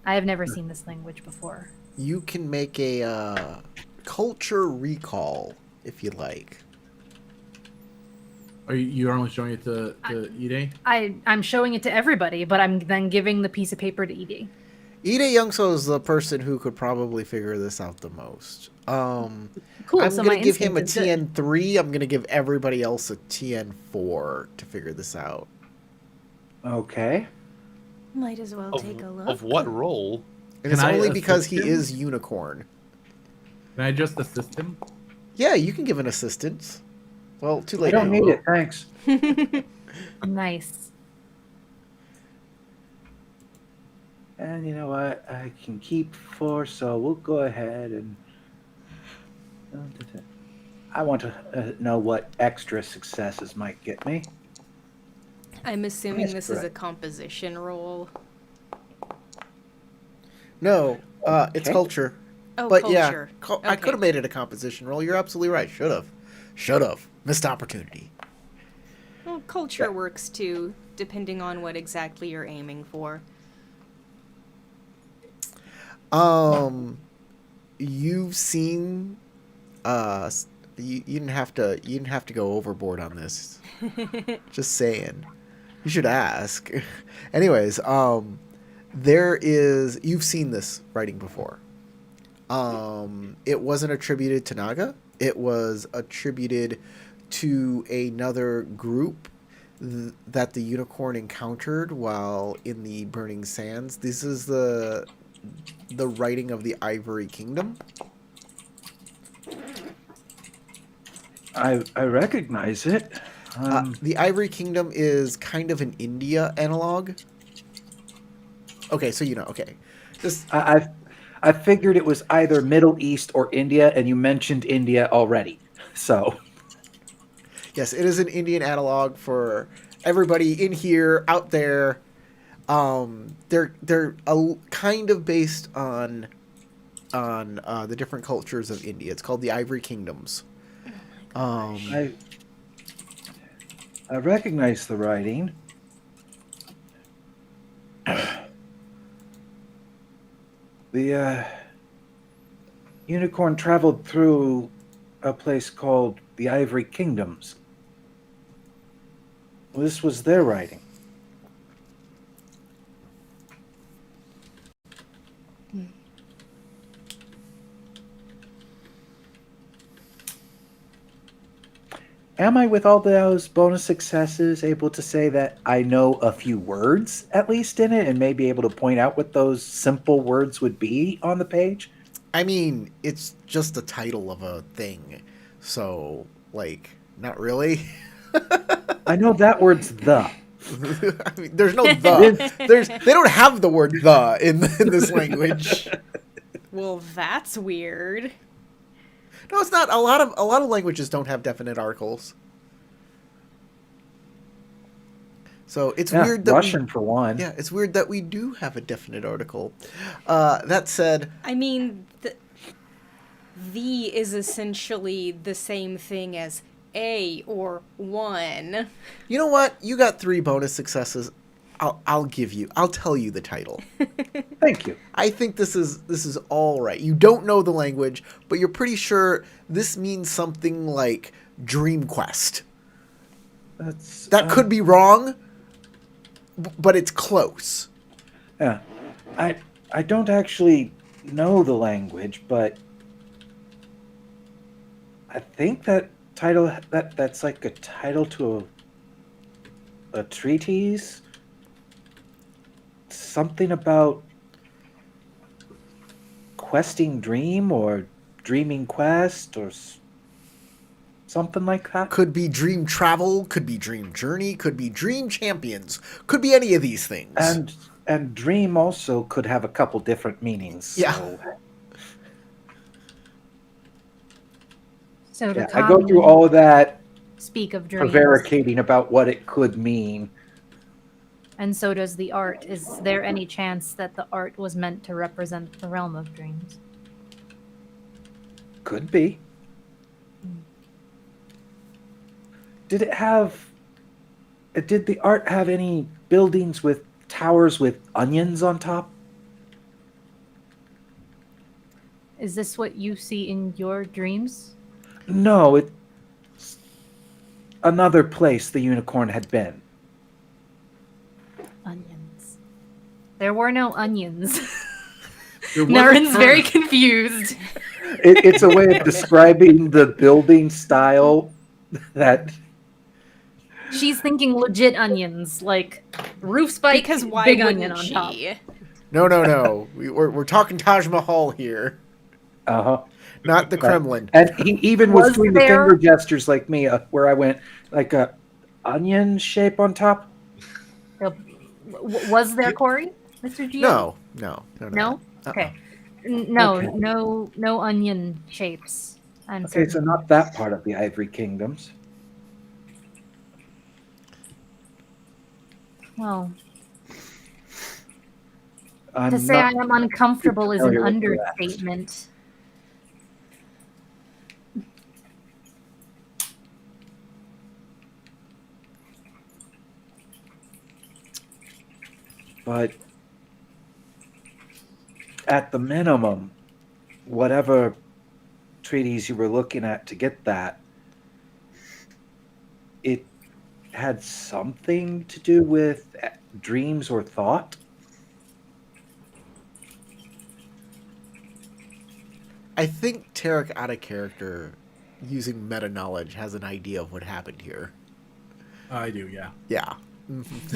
I have never seen this language before. You can make a culture recall if you like. Are you only showing it to Ide? I'm showing it to everybody, but I'm then giving the piece of paper to Edie. Ide Youngso is the person who could probably figure this out the most. Cool. I'm so going my to give him a instinct is good. TN3. I'm going to give everybody else a TN4 to figure this out. Okay. Might as well take a look. Of what role? And it's Can I only because he assist him? is unicorn. Can I just assist him? Yeah, you can give an assistance. Well, too I late. don't now. need it, thanks. Nice. And you know what? I can keep 4, so we'll go ahead and. I want to know what extra successes might get me. I'm assuming That's this is a correct. composition roll. No, it's Okay. culture. Oh, But culture. yeah, I Okay. could have made it a composition roll. You're absolutely right. Should have. Missed opportunity. Well, culture works too, depending on what exactly you're aiming for. You've seen You didn't have to. You didn't have to go overboard on this. Just saying. You should ask. Anyways, there is. You've seen this writing before. It wasn't attributed to Naga. It was attributed to another group that the unicorn encountered while in the Burning Sands. This is the writing of the Ivory Kingdom. I recognize it. The Ivory Kingdom is kind of an India analog. Okay, so you know. Okay, just I figured it was either Middle East or India, and you mentioned India already. So yes, it is an Indian analog for everybody in here, out there. They're kind of based on the different cultures of India. It's called the Ivory Kingdoms. I recognize the writing. The unicorn traveled through a place called the Ivory Kingdoms. Well, this was their writing. Am I, with all those bonus successes, able to say that I know a few words, at least in it, and may be able to point out what those simple words would be on the page? I mean, it's just the title of a thing, so like, not really. I know that word's the. I mean, there's no the. They don't have the word the in this language. Well, that's weird. No, it's not. A lot of languages don't have definite articles. So it's weird that Russian for one. Yeah, it's weird that we do have a definite article. That said, I mean, the is essentially the same thing as a or one. you know what? You got 3 bonus successes. I'll give you. I'll tell you the title. Thank you. I think this is all right. You don't know the language, but you're pretty sure this means something like Dream Quest. That could be wrong, but it's close. Yeah. I don't actually know the language, but I think that title that's like a title to a treatise. Something about questing dream or dreaming quest or something like that. Could be dream travel, could be dream journey, could be dream champions, could be any of these things. And dream also could have a couple different meanings. Yeah. So to Yeah, I go through all of that speak of dreams, prevaricating about what it could mean. and so does the art. Is there any chance that the art was meant to represent the realm of dreams? Could be. Did the art have any buildings with towers with onions on top? Is this what you see in your dreams? No, it's another place the unicorn had been. Onions. There were no onions. There wasn't Naren's very furnace. confused. It's a way of describing the building style that... She's thinking legit onions, like roof spike, Because why big wouldn't onion on she? top. No. We're talking Taj Mahal here, Uh-huh. not the Kremlin. And he even was Was doing there- the finger gestures like me, where I went like a onion shape on top. Was there, Corey? Mr. G? No. No? Uh-uh. Okay. No, Okay. no onion shapes. I'm Okay, so certain. not that part of the Ivory Kingdoms. Well, I'm to say I not am uncomfortable is an familiar with that. understatement. But at the minimum, whatever treaties you were looking at to get that, it had something to do with dreams or thought? I think Tarek, out of character, using meta knowledge, has an idea of what happened here. I do, yeah. Yeah. Which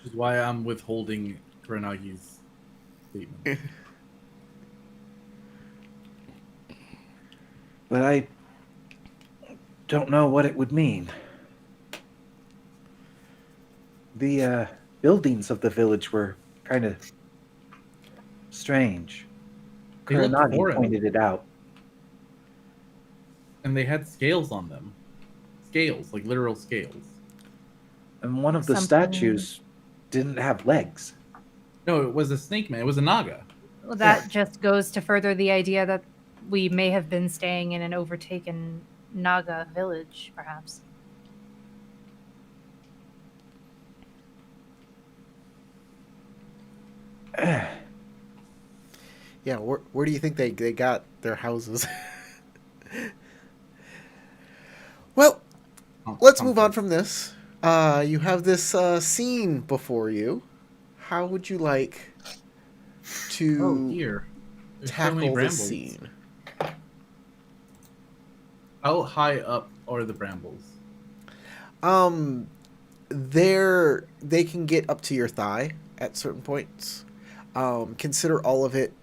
is why I'm withholding Kuranagi's statement. But I don't know what it would mean. The buildings of the village were kind of strange. They looked Kuranagi foreign. pointed it out. And they had scales on them. Scales, like literal scales. And one of the Something- statues didn't have legs. No, it was a snake man. It was a naga. Well, that just goes to further the idea that we may have been staying in an overtaken Naga village, perhaps. Yeah, where do you think they got their houses? Well, let's move on from this. You have this scene before you. How would you like Oh to dear. There's so tackle many the brambles. scene? How high up are the brambles? They can get up to your thigh at certain points. Consider all of it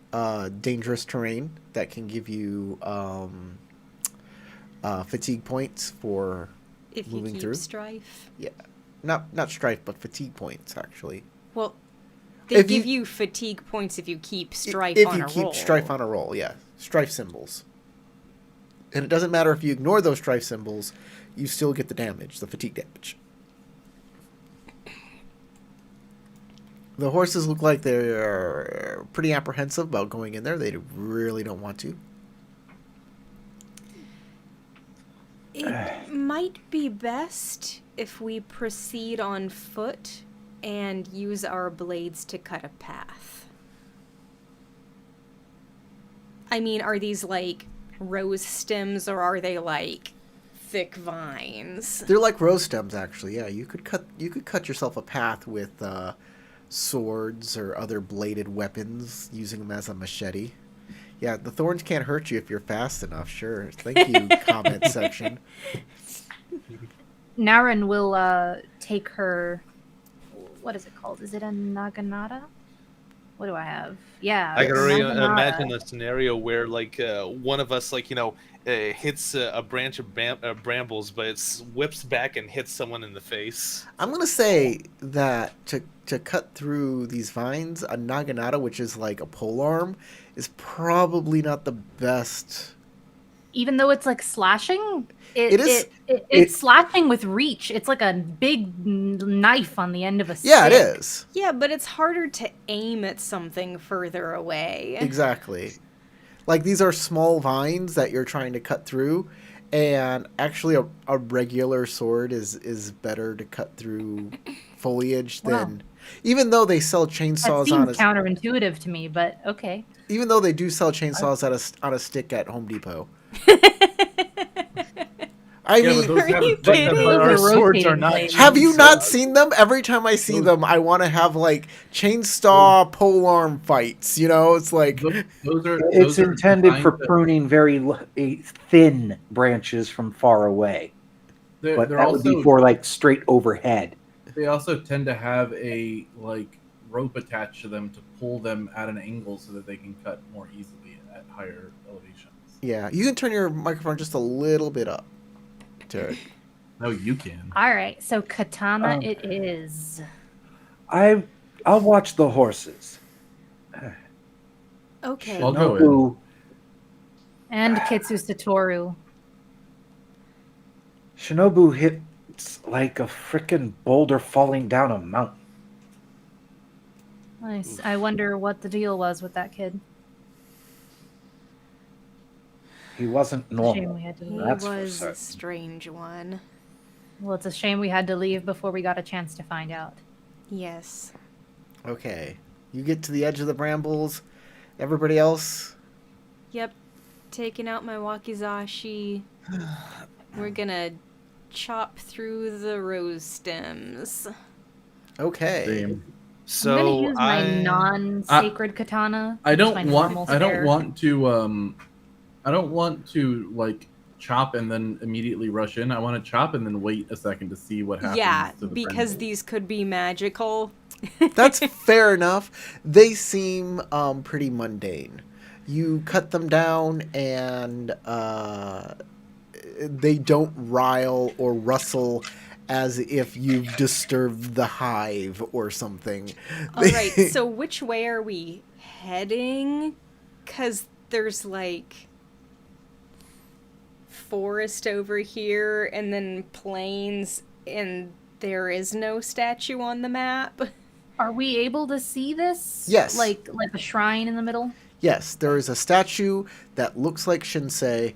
dangerous terrain that can give you fatigue points for If you moving keep through. strife. Not strife, but fatigue points actually. Well, they If give you- you fatigue points if you keep strife If on you a keep roll. strife on a roll, yeah, strife symbols. And it doesn't matter if you ignore those strife symbols, you still get the damage, the fatigue damage. The horses look like they're pretty apprehensive about going in there. They really don't want to. It might be best if we proceed on foot and use our blades to cut a path. I mean, are these like rose stems or are they like thick vines? They're like rose stems, actually. Yeah, you could cut yourself a path with swords or other bladed weapons, using them as a machete. Yeah, the thorns can't hurt you if you're fast enough. Sure. Thank you, comment section. Naren will take her. What is it called? Is it a Naganata? What do I have? Yeah. I can it's already Naganata. imagine a scenario where, like, one of us, like, hits a branch of brambles, but it whips back and hits someone in the face. I'm gonna say that to cut through these vines, a naginata, which is like a polearm, is probably not the best. Even though it's like slashing, It is- it's slashing with reach. It's like a big knife on the end of a stick. Yeah, it is. Yeah, but it's harder to aim at something further away. Exactly. Like, these are small vines that you're trying to cut through, and actually a regular sword is better to cut through foliage Wow. than... Even though they sell That chainsaws on seems a... counterintuitive to me, but okay. Even though they do sell chainsaws on a stick at Home Depot. I Yeah, mean... but those Are have, you but kidding? our Those are swords are rotating not. blades. Have you not chainsaws. seen them? Every time I see Those- them, I want to have, like, chainsaw polearm fights, you know? It's like... Those are. It's those are intended for designed to- pruning very thin branches from far away. They're, But they're that would be also. for like straight overhead. They also tend to have a rope attached to them to pull them at an angle so that they can cut more easily at higher elevations. Yeah, you can turn your microphone just a little bit up, Tarek. No, you can. All right, so katana Um, it is. I'll watch the horses. Okay. I'll go in. Shinobu, And Kitsu Satoru. Shinobu hits like a frickin' boulder falling down a mountain. Nice. I wonder what the deal was with that kid. He wasn't It's a shame normal. we had to He leave. That's for was a certain. strange one. Well, it's a shame we had to leave before we got a chance to find out. Yes. Okay, you get to the edge of the brambles. Everybody else, Yep. Taking out my wakizashi. We're gonna chop through the rose stems. Okay. Same. I'm gonna So use my non-sacred katana. I just my don't want. normal I don't spare. want to. I don't want to like chop and then immediately rush in. I want to chop and then wait a second to see what happens. Yeah, to the because brambles. these could be magical. That's fair enough. They seem pretty mundane. You cut them down and they don't rile or rustle as if you've disturbed the hive or something. All right, so which way are we heading? Because there's like forest over here and then plains, and there is no statue on the map. Are we able to see this? Yes. Like a shrine in the middle? Yes, there is a statue that looks like Shinsei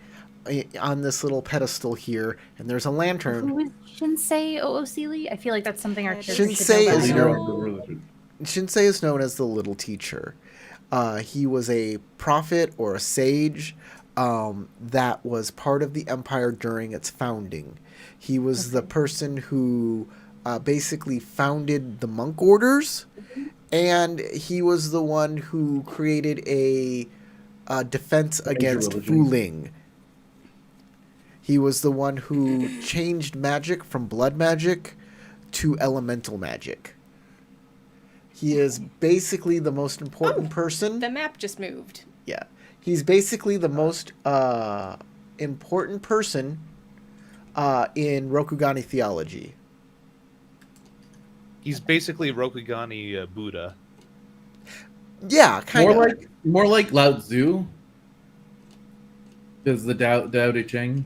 on this little pedestal here, and there's a lantern. Who is Shinsei Oosili? I feel like that's something our characters should Shinsei know is better. leader known- of the religion. Shinsei is known as the Little Teacher. He was a prophet or a sage that was part of the empire during its founding. He was the person who basically founded the monk orders, and he was the one who created a defense against religion. fooling. He was the one who changed magic from blood magic to elemental magic. He is basically the most important person. The map just moved. Yeah. He's basically the most important person in Rokugani theology. He's basically Rokugani Buddha. Yeah, kind of. More like Lao Tzu. Because the Tao Te Ching,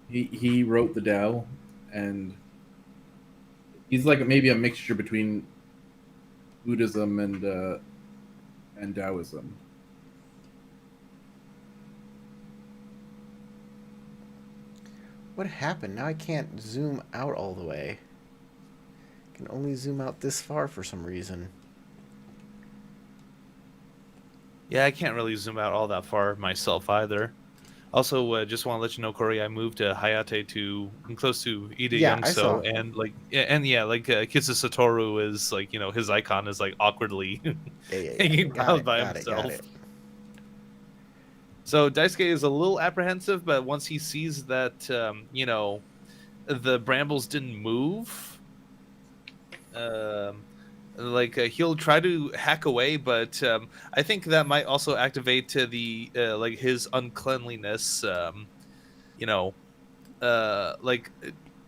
he wrote the Tao, and he's like maybe a mixture between Buddhism and Taoism. What happened? Now I can't zoom out all the way. I can only zoom out this far for some reason. Yeah, I can't really zoom out all that far myself either. Also, just want to let you know, Corey, I moved Hayate to close to Ida Yeah, I saw. Youngso, and Kizu Satoru is like, his icon is like awkwardly Yeah. hanging Got out it, by got it, got himself. it. So Daisuke is a little apprehensive, but once he sees that the brambles didn't move, he'll try to hack away, but I think that might also activate the his uncleanliness,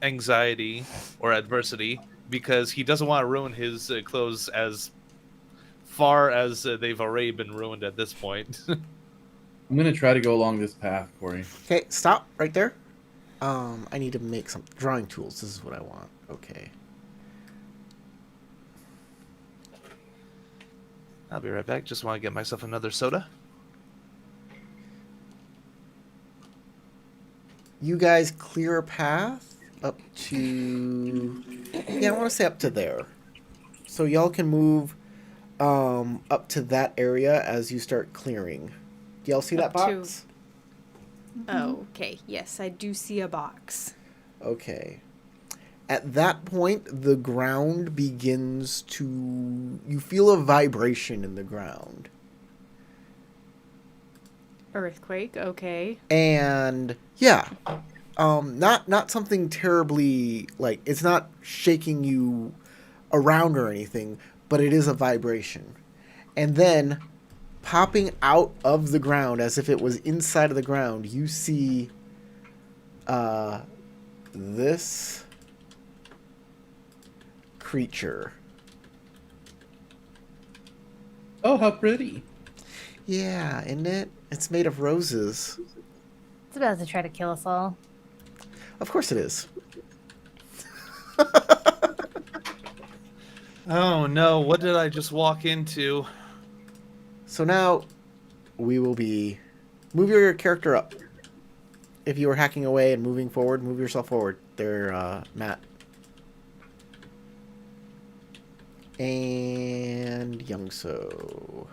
anxiety or adversity, because he doesn't want to ruin his clothes as far as they've already been ruined at this point. I'm gonna try to go along this path, Corey. Okay, stop right there. I need to make some drawing tools. This is what I want. Okay. I'll be right back. Just want to get myself another soda. You guys clear a path up to... Yeah, I want to say up to there. So y'all can move up to that area as you start clearing. Do y'all see that Up to- box? Oh, okay. Yes, I do see a box. Okay. At that point, the ground begins to... You feel a vibration in the ground. Earthquake, okay. And yeah, not something terribly like it's not shaking you around or anything, but it is a vibration. And then popping out of the ground as if it was inside of the ground, you see this creature. Oh, how pretty! Yeah, isn't it? It's made of roses. It's about to try to kill us all. Of course it is. Oh no, what did I just walk into? So now we will be... Move your character up. If you were hacking away and moving forward, move yourself forward. There, Matt. And Youngso.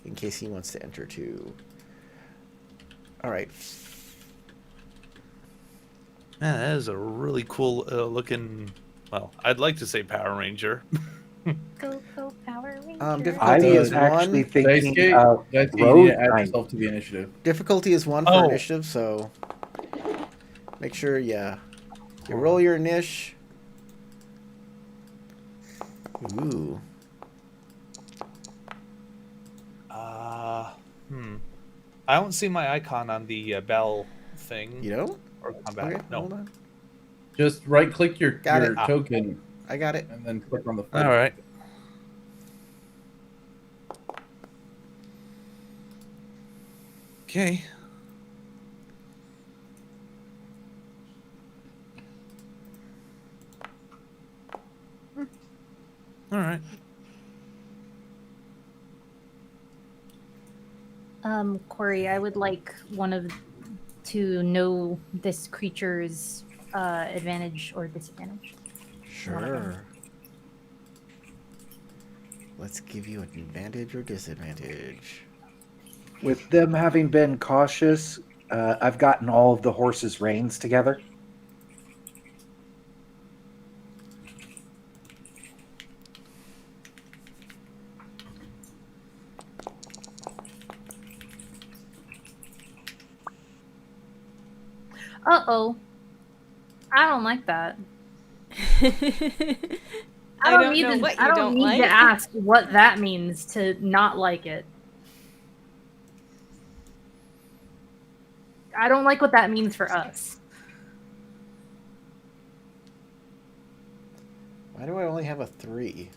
In case he wants to enter too. All right. Man, that is a really cool looking. Well, I'd like to say Power Ranger. Go Power Ranger. I Difficulty is was actually one. thinking Daisuke, Daisuke, you need road to add sign. yourself to the initiative. Difficulty is one for Oh. initiative, so make sure, yeah. You roll your initiative. Ooh. I don't see my icon on the bell thing. You don't? Or combat. Okay, No. hold on. Just right-click your Got it. token I got it. and then click on the All fight. right. Okay. All right. Corey, I would like one of to know this creature's advantage or disadvantage. Sure. Let's give you an advantage or disadvantage. With them having been cautious, I've gotten all of the horses' reins together. Uh-oh. I don't like that. I don't know what you I don't don't need like. to ask what that means to not like it. I don't like what that means for us. Why do I only have a 3?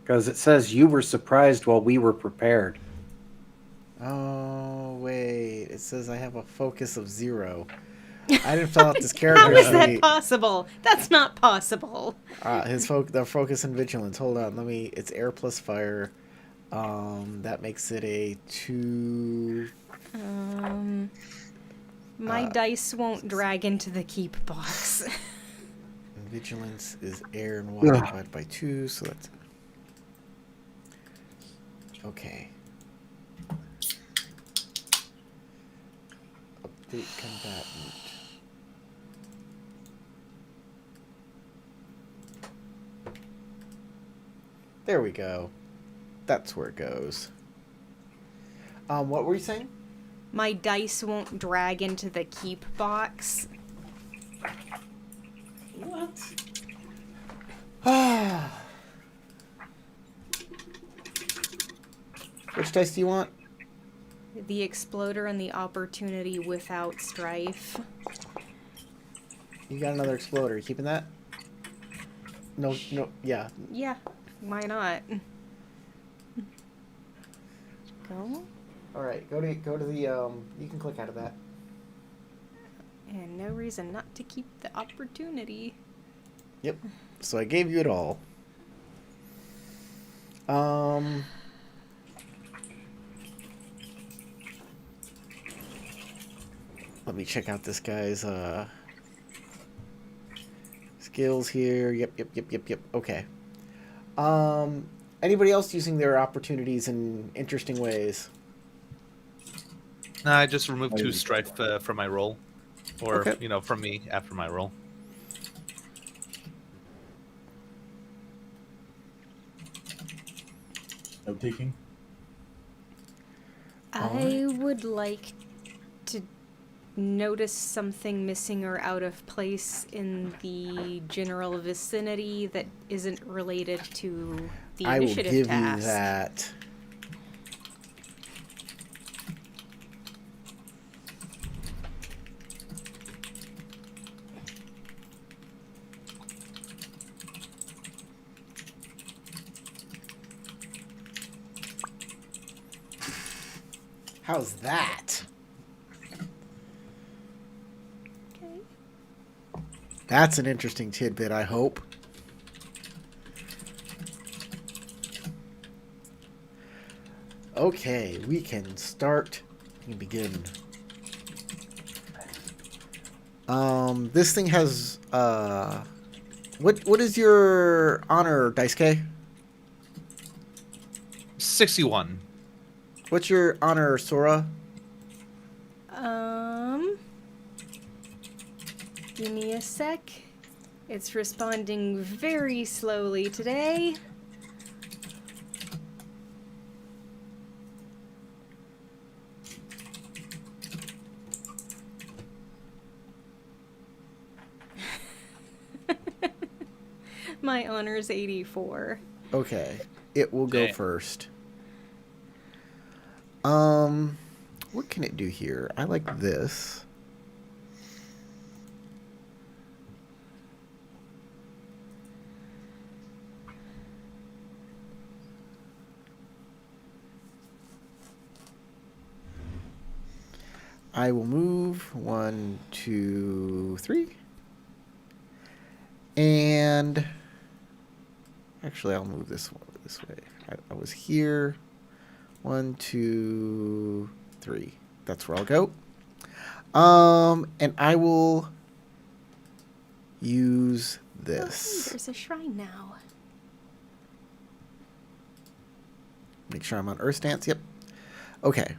Because it says you were surprised while we were prepared. Oh, wait. It says I have a focus of 0. I didn't fill out this character How is that sheet. possible? That's not possible. The focus and vigilance. Hold on. It's air plus fire. That makes it a 2. My dice won't drag into the keep box. And vigilance is air and water divided by 2, so that's okay. Update combatant. There we go. That's where it goes. What were you saying? My dice won't drag into the keep box. Which dice do you want? The exploder and the opportunity without strife. You got another exploder. You keeping that? No, yeah. Yeah, why not? Go. All right, go to the you can click out of that. And no reason not to keep the opportunity. Yep. So I gave you it all. Let me check out this guy's skills here. Yep. Okay. Anybody else using their opportunities in interesting ways? No, I just removed 2 strife from my roll, or Okay. from me after my roll. No taking. I would like to notice something missing or out of place in the general vicinity that isn't related to the I will initiative give task. you that. How's that? Okay. That's an interesting tidbit, I hope. Okay, we can start and begin. This thing has what is your honor, Dice K? 61. What's your honor, Sora? Give me a sec. It's responding very slowly today. My honor is 84. Okay. It will go Okay. first. What can it do here? I like this. I will move 1, 2, 3. And actually, I'll move this way. I was here. 1, 2, 3. That's where I'll go. And I will use Oh, this. hey, there's a shrine now. Make sure I'm on Earth stance. Yep. Okay.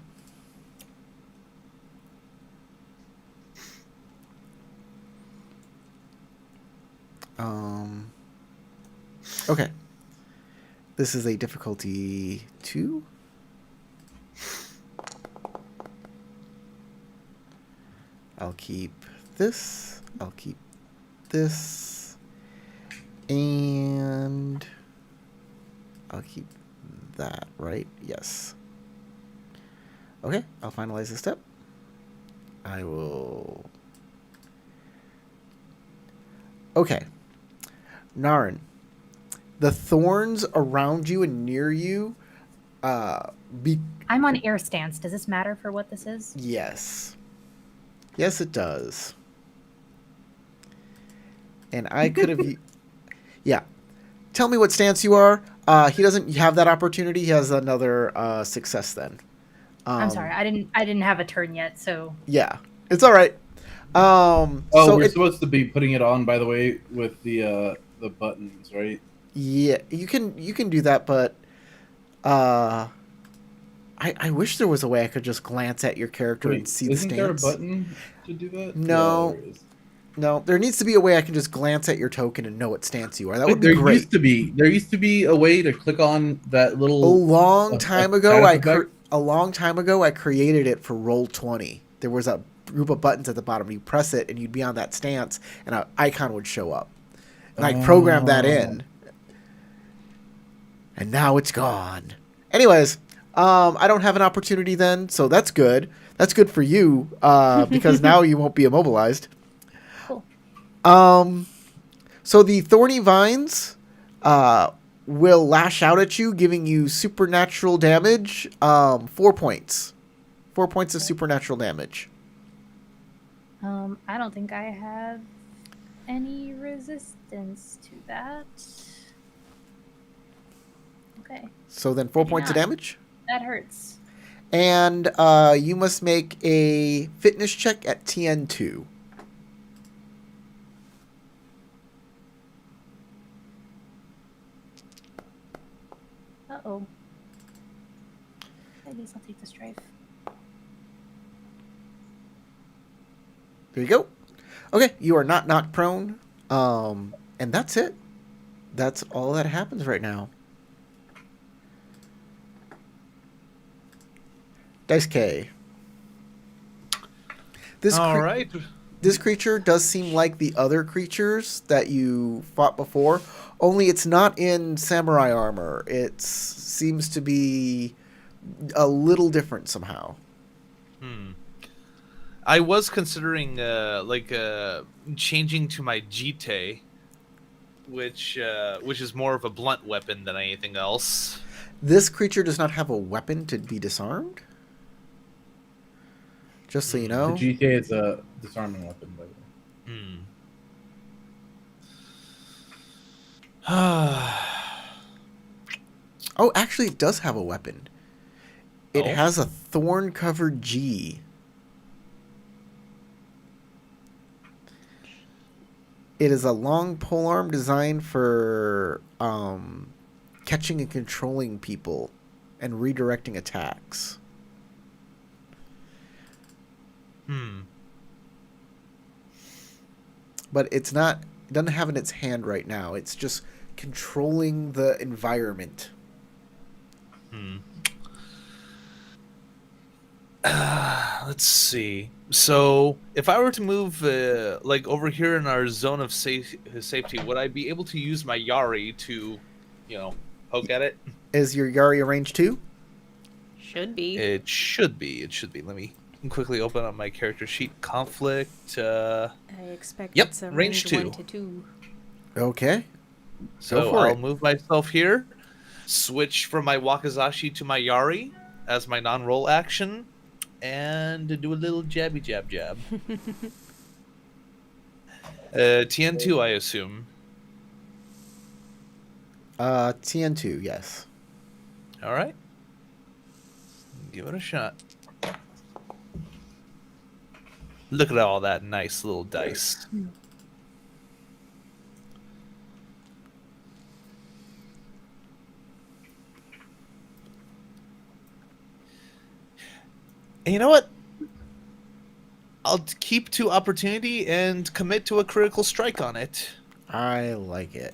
Okay. This is a difficulty 2. I'll keep this. I'll keep this. And I'll keep that, right? Yes. Okay, I'll finalize this step. I will... Okay. Naren, the thorns around you and near you, I'm on air stance. Does this matter for what this is? Yes. Yes, it does. And I could have... Yeah. Tell me what stance you are. He doesn't have that opportunity. He has another success then. I'm sorry. I didn't have a turn yet, so... Yeah. It's all right. Oh, So we're supposed to be putting it on, by the way, with the buttons, right? Yeah, you can do that, but I wish there was a way I could just glance at your character and see the Isn't stance. there a button to do that? No. Yeah, there is. No, there needs to be a way I can just glance at your token and know what stance you are. That would be There great. used to be a way to click on that A little. long time ago, status effect. I created it for Roll20. There was a group of buttons at the bottom. You press it, and you'd be on that stance, and an icon would show up. And I programmed that in. And now it's gone. Anyways, I don't have an opportunity then, so that's good. That's good for you, because now you won't be immobilized. Cool. So the thorny vines will lash out at you, giving you supernatural damage. 4 points. 4 points of supernatural damage. I don't think I have any resistance to that. Okay. So then 4 points of not. damage. That hurts. And you must make a fitness check at TN2. Uh-oh. I guess I'll take the strife. There you go. Okay, you are not knocked prone. And that's it. That's all that happens right now. Dice K. All right. This creature does seem like the other creatures that you fought before, only it's not in samurai armor. It seems to be a little different somehow. I was considering changing to my jite, which is more of a blunt weapon than anything else. This creature does not have a weapon to be disarmed. Just so you know. The GTA is a disarming weapon, by the way. Oh, actually, it does have a weapon. It Oh? has a thorn-covered G. It is a long polearm designed for catching and controlling people. and redirecting attacks. But it's not. It doesn't have it in its hand right now. It's just controlling the environment. Let's see. So, if I were to move, like over here in our zone of safety, would I be able to use my Yari to, poke at it? Is your Yari a range 2? Should be. It should be. It should be. Let me quickly open up my character sheet. Conflict. I expect Yep, it's a range range 2. 1 to 2. Okay. So for I'll it. move myself here. Switch from my Wakizashi to my Yari as my non-roll action, and do a little jabby jab jab. TN2, I assume. TN2, yes. All right. Give it a shot. Look at all that nice little dice. And you know what? I'll keep to opportunity and commit to a critical strike on it. I like it.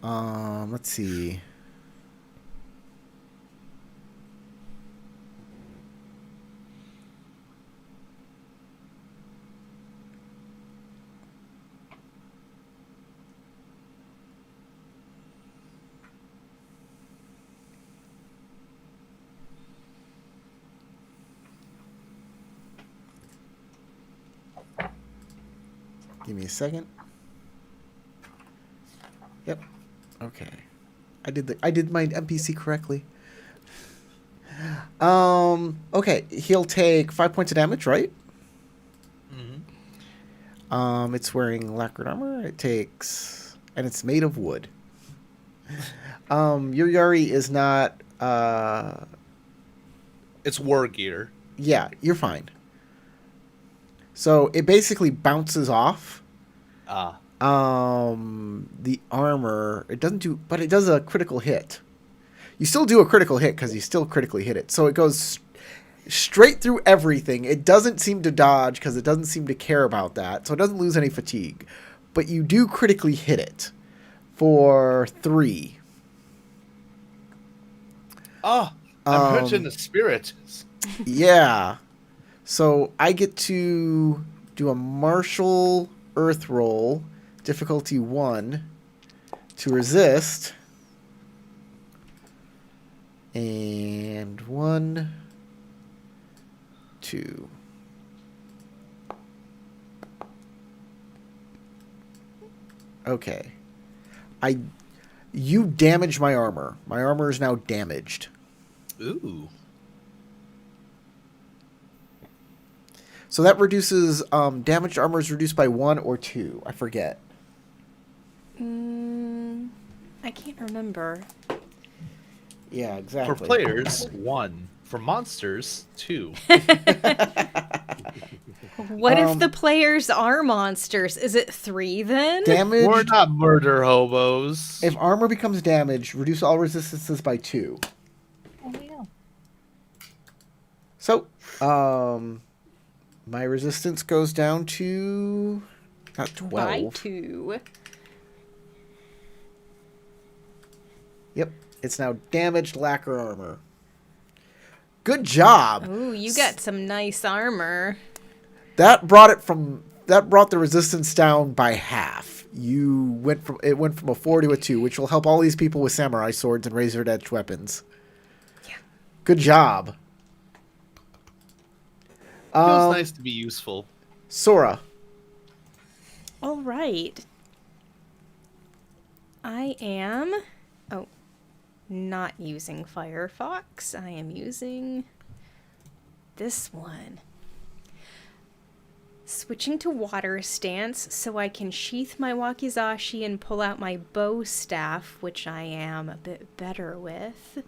Let's see. Give me a second. Yep. Okay. I did my NPC correctly. Okay, he'll take 5 points of damage, right? Mm-hmm. It's wearing lacquered armor. It takes, and it's made of wood. Your Yari is not, It's war gear. yeah, you're fine. So it basically bounces off. Ah. The armor, it doesn't do, but it does a critical hit. You still do a critical hit because you still critically hit it. So it goes straight through everything. It doesn't seem to dodge because it doesn't seem to care about that. So it doesn't lose any fatigue. But you do critically hit it for 3. Oh, I'm hurt in the spirit. Yeah. So I get to do a martial earth roll, difficulty 1, to resist. And 1, 2. Okay. You damaged my armor. My armor is now damaged. Ooh. So that reduces damaged armor is reduced by 1 or 2. I forget. I can't remember. Yeah, exactly. For players, 1. For monsters, 2. What if the players are monsters? Is it 3 then? Damage. We're not murder hobos. If armor becomes damaged, reduce all resistances by 2. There we go. So, my resistance goes down to not 12. By 2. Yep, it's now damaged lacquer armor. Good job. Ooh, you got some nice armor. That brought the resistance down by half. It went from a 4 to a 2, which will help all these people with samurai swords and razor edged weapons. Yeah. Good job. Feels nice to be useful. Sora. All right. I am not using Firefox. I am using this one. Switching to water stance so I can sheath my wakizashi and pull out my bow staff, which I am a bit better with,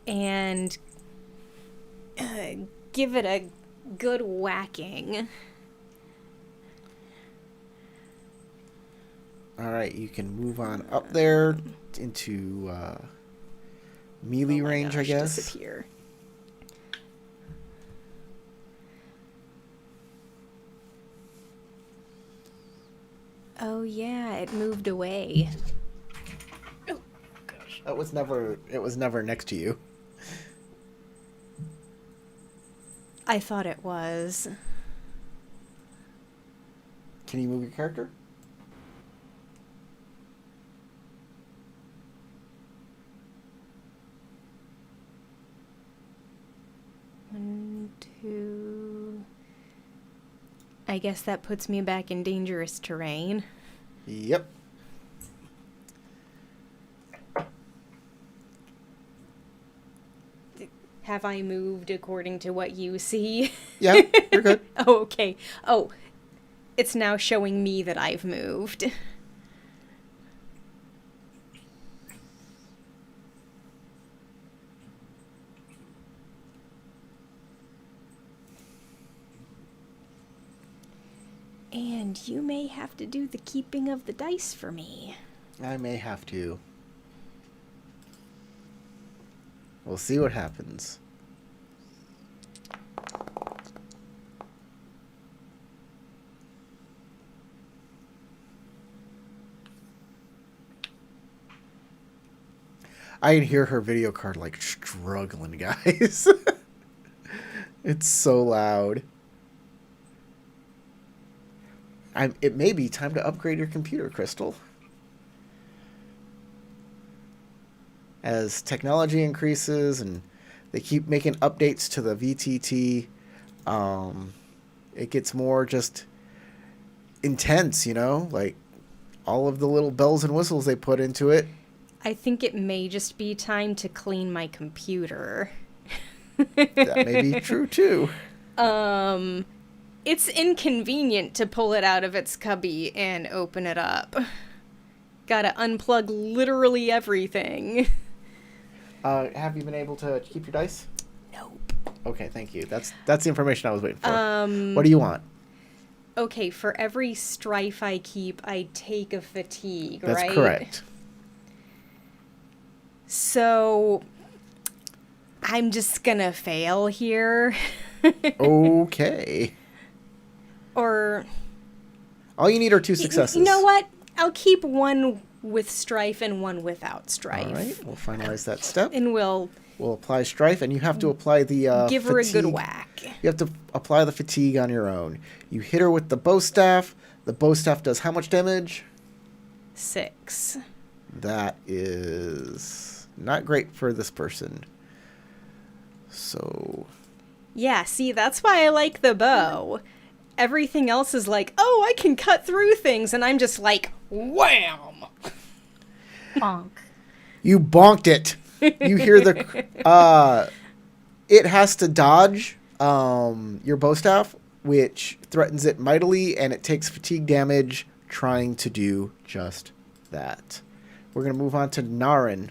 and give it a good Oh, whacking. All right, you can move on up there into melee Oh my range, I gosh, guess. Disappear. Oh yeah, it moved away. It was never next to you. I thought it was. Can you move your character? One, two. I guess that puts me back in dangerous terrain. Yep. Have I moved according to what you see? Yeah, you're good. Oh, okay. Oh, it's now showing me that I've moved. And you may have to do the keeping of the dice for me. I may have to. We'll see what happens. I can hear her video card like struggling, guys. It's so loud. It may be time to upgrade your computer, Crystal. As technology increases and they keep making updates to the VTT, it gets more just intense, you know? Like, all of the little bells and whistles they put into it. I think it may just be time to clean my computer. That may be true, too. It's inconvenient to pull it out of its cubby and open it up. Gotta unplug literally everything. Have you been able to keep your dice? Nope. Okay, thank you. That's the information I was waiting for. What do you want? Okay, for every strife I keep, I take a fatigue, That's right? correct. So, I'm just gonna fail here. Okay. Or... All you need are 2 successes. You know what? I'll keep one with strife and one without strife. All right, we'll finalize that step. And we'll We'll apply strife, and you have to apply the give her a fatigue. good whack. You have to apply the fatigue on your own. You hit her with the bow staff. The bow staff does how much damage? 6. That is not great for this person. So... Yeah, see, that's why I like the bow. Everything else is like, oh, I can cut through things, and I'm just like, wham! Bonk. You bonked it. You hear the... it has to dodge your bow staff, which threatens it mightily, and it takes fatigue damage trying to do just that. We're going to move on to Naren.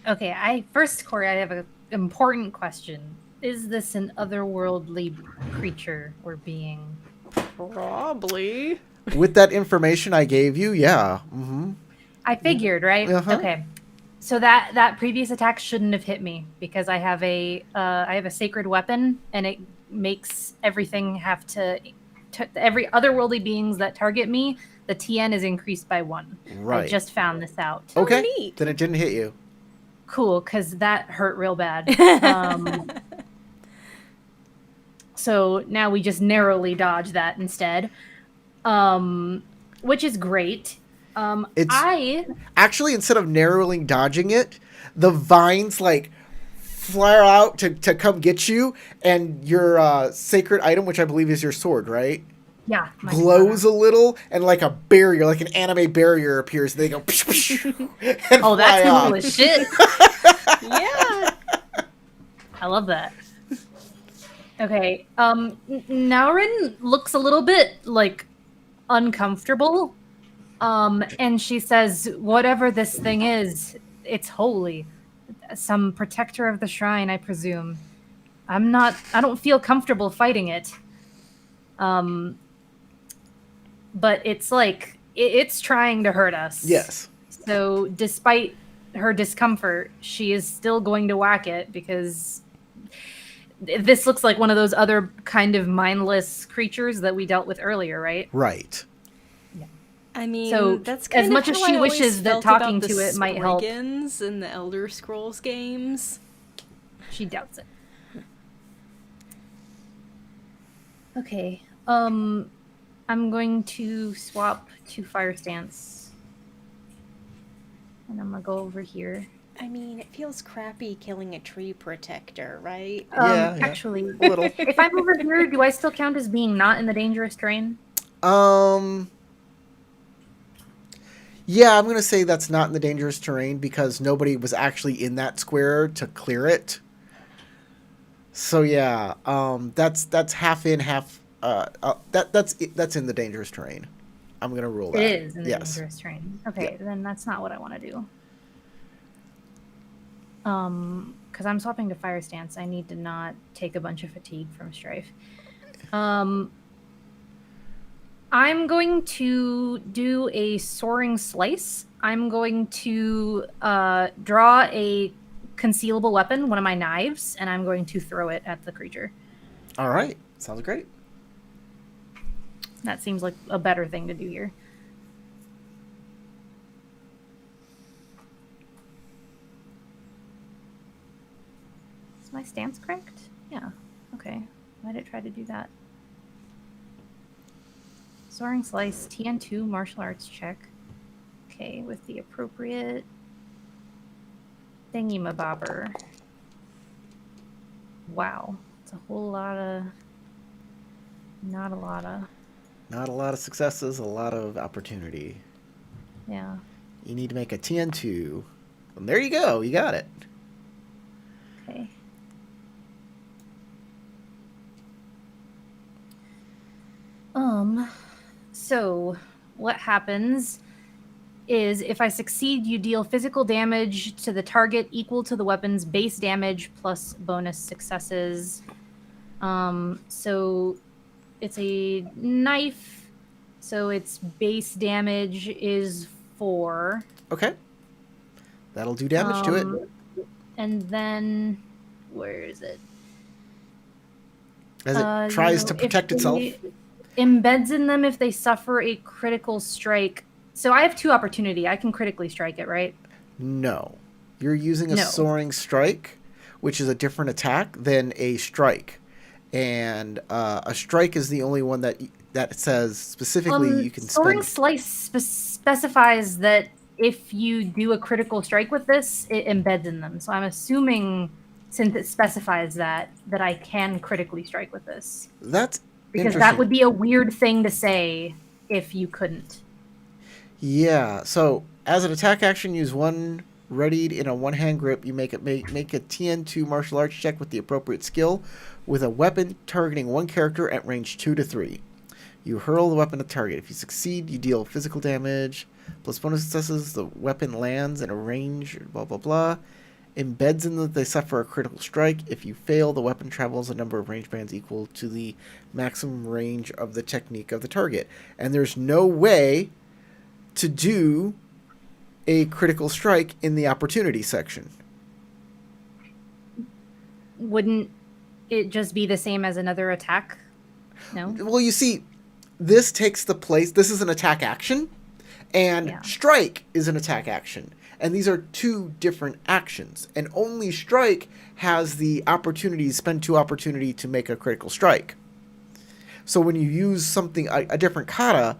Okay, Corey, I have an important question. Is this an otherworldly creature or being? Probably. With that information I gave you, yeah. Mm-hmm. I figured, right? Uh-huh. Okay. So that previous attack shouldn't have hit me because I have a sacred weapon, and it makes everything have to every otherworldly beings that target me, the TN is increased by 1. Right. I just found this out. Okay, neat. then it didn't hit you. Cool, because that hurt real bad. So now we just narrowly dodge that instead, which is great. Actually, instead of narrowly dodging it, the vines like flare out to come get you, and your sacred item, which I believe is your sword, right? Yeah. Glows a little, and like a barrier, like an anime barrier appears. They go and Oh, that's fly off. cool as shit. Yeah. I love that. Okay. Naurin looks a little bit like uncomfortable. And she says, whatever this thing is, it's holy. Some protector of the shrine, I presume. I don't feel comfortable fighting it. But it's like, it's trying to hurt us. Yes. So despite her discomfort, she is still going to whack it because this looks like one of those other kind of mindless creatures that we dealt with earlier, right? Right. I mean, So, that's as kind of much as how she I always wishes that felt talking about to the it might help. Spriggans in the Elder Scrolls games. She doubts it. Okay. I'm going to swap to Fire Stance. And I'm gonna go over here. I mean, it feels crappy killing a tree protector, right? Yeah, yeah. Actually, A little. if I'm over here, do I still count as being not in the dangerous terrain? Yeah, I'm gonna say that's not in the dangerous terrain because nobody was actually in that square to clear it. So yeah, that's half in, half that's in the dangerous terrain. I'm gonna rule that. It is in the Yes. dangerous terrain. Okay, then that's not what I want to do. Because I'm swapping to Fire Stance, I need to not take a bunch of fatigue from Strife. I'm going to do a Soaring Slice. I'm going to draw a concealable weapon, one of my knives, and I'm going to throw it at the creature. All right, sounds great. That seems like a better thing to do here. Is my stance correct? Yeah. Okay. Why did it try to do that? Soaring Slice, TN2 martial arts check. Okay, with the appropriate thingy-mabobber. Wow. It's a whole lot of... Not a lot of... Not a lot of successes, a lot of opportunity. Yeah. You need to make a TN2. And there you go, you got it. Okay. So what happens is if I succeed, you deal physical damage to the target equal to the weapon's base damage plus bonus successes. So it's a knife, so its base damage is 4. Okay. That'll do damage to it. And then, where is it? As it tries to protect itself. Embeds in them if they suffer a critical strike. So I have 2 opportunity. I can critically strike it, right? No. You're using a No. soaring strike, which is a different attack than a strike. And a strike is the only one that says specifically you can Soaring spend... Slice specifies that if you do a critical strike with this, it embeds in them. So I'm assuming, since it specifies that I can critically strike with this. That's Because that would be a weird thing to say if you couldn't. Yeah, so as an attack action, use one readied in a one-hand grip. You make a TN2 martial arts check with the appropriate skill with a weapon targeting one character at range 2 to 3. You hurl the weapon at target. If you succeed, you deal physical damage plus bonus successes. The weapon lands in a range, blah, blah, blah. Embeds in that they suffer a critical strike. If you fail, the weapon travels a number of range bands equal to the maximum range of the technique of the target. And there's no way to do a critical strike in the opportunity section. Wouldn't it just be the same as another attack? No? Well, you see, this takes the place... This is an attack action, and strike is an attack action. And these are 2 different actions. And only strike has the opportunity, spend 2 opportunity to make a critical strike. So when you use something, a different kata,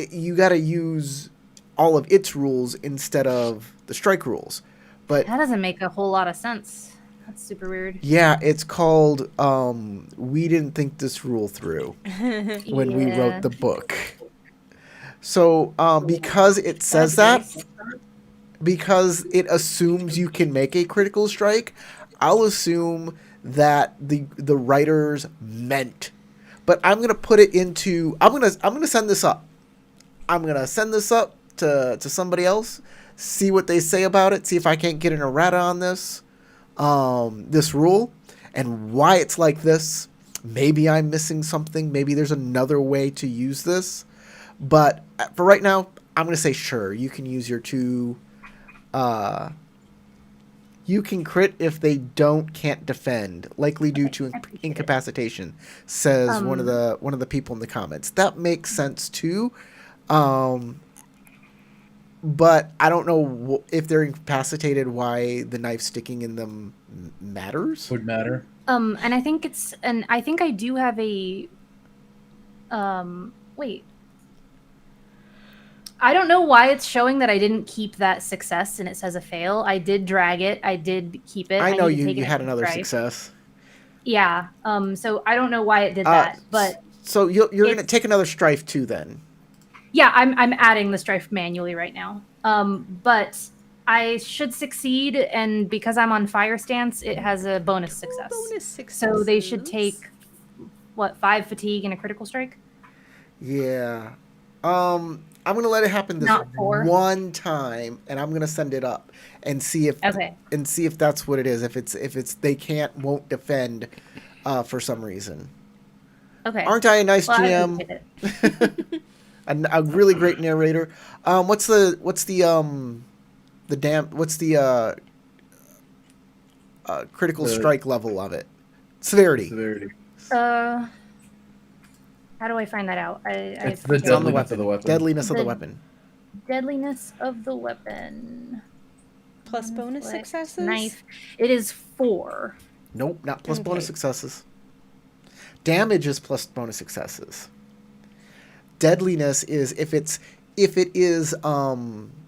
you got to use all of its rules instead of the strike rules. But That doesn't make a whole lot of sense. That's super weird. yeah, it's called we didn't think this rule through when we wrote the book. So because it says that, because it assumes you can make a critical strike, I'll assume that the writers meant. But I'm gonna put it into... I'm gonna send this up. I'm gonna send this up to somebody else, see what they say about it, see if I can't get an errata on this rule and why it's like this. Maybe I'm missing something. Maybe there's another way to use this. But for right now, I'm going to say sure. You can use your 2. You can crit if they can't defend, likely due to I appreciate it. incapacitation, says one of the people in the comments. That makes sense too. But I don't know if they're incapacitated, why the knife sticking in them matters. Would matter. And I think I think I do have a wait. I don't know why it's showing that I didn't keep that success and it says a fail. I did drag it. I did keep it. I know need to take you it had into another strife. success. Yeah. So I don't know why it did that, but so you're going to take another strife too then. yeah, I'm adding the strife manually right now. But I should succeed, and because I'm on fire stance, it has a bonus success. Bonus success. So they should take 5 fatigue and a critical strike. Yeah. I'm going to let it happen this Not 4? one time, and I'm going to send it up and see if that's what it is. If it's they won't defend for some reason. Okay. Aren't I a nice Well, I GM? appreciate it. a really great narrator. What's the critical strike level of it? Severity. How do I find that out? It's the forget. deadliness of the weapon. Deadliness of the The- weapon. Deadliness of the weapon. Plus bonus Flex, successes? Knife. It is 4. Nope, not plus bonus Okay. successes. Damage is plus bonus successes. Deadliness is if it is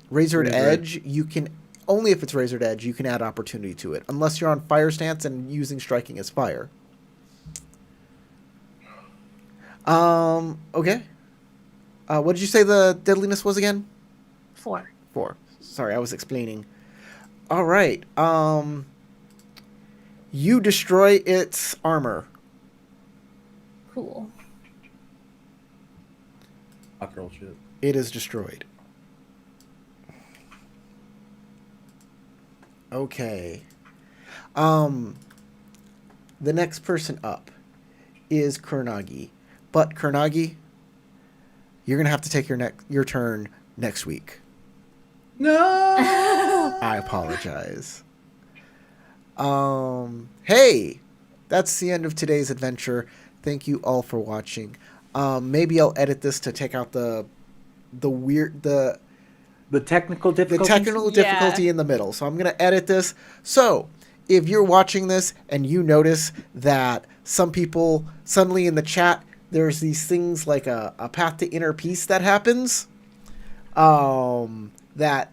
razored edge, you can only if it's razored edge you can add opportunity to it, unless you're on fire stance and using striking as fire. Okay. What did you say the deadliness was again? 4. 4. Sorry, I was explaining. All right. You destroy its armor. Cool. Hot girl shit. It is destroyed. Okay. The next person up is Kuronagi. But Kuronagi, you're gonna have to take your turn next week. No. I apologize. Hey, that's the end of today's adventure. Thank you all for watching. Maybe I'll edit this to take out the technical difficulty. difficulty in the middle. So I'm gonna edit this. So if you're watching this and you notice that some people suddenly in the chat, there's these things like a path to inner peace that happens, that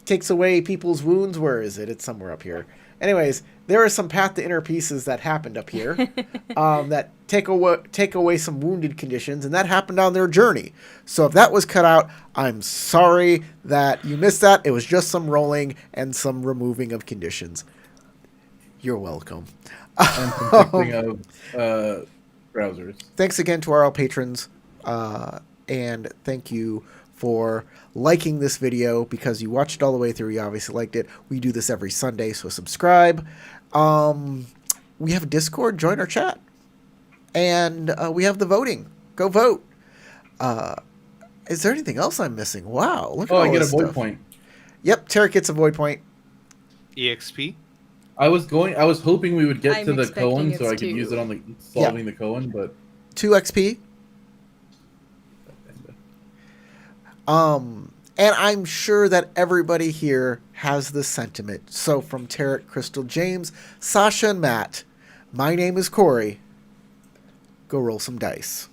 takes away people's wounds. Where is it? It's somewhere up here. Anyways, there are some path to inner pieces that happened up here that take away some wounded conditions, and that happened on their journey. So if that was cut out, I'm sorry that you missed that. It was just some rolling and some removing of conditions. You're welcome. And some fixing of browsers. Thanks again to our patrons, and thank you for liking this video, because you watched it all the way through. You obviously liked it. We do this every Sunday, so subscribe. We have a Discord. Join our chat. And we have the voting. Go vote. Is there anything else I'm missing? Wow. Look at all I get a this void stuff. point. Yep, Tarek gets a void point. EXP. I was hoping we would get I'm to the expecting Cohen it's so I could 2. use it on the solving the Cohen, but 2 XP. And I'm sure that everybody here has this sentiment. So from Tarek, Crystal, James, Sasha, and Matt, my name is Corey. Go roll some dice.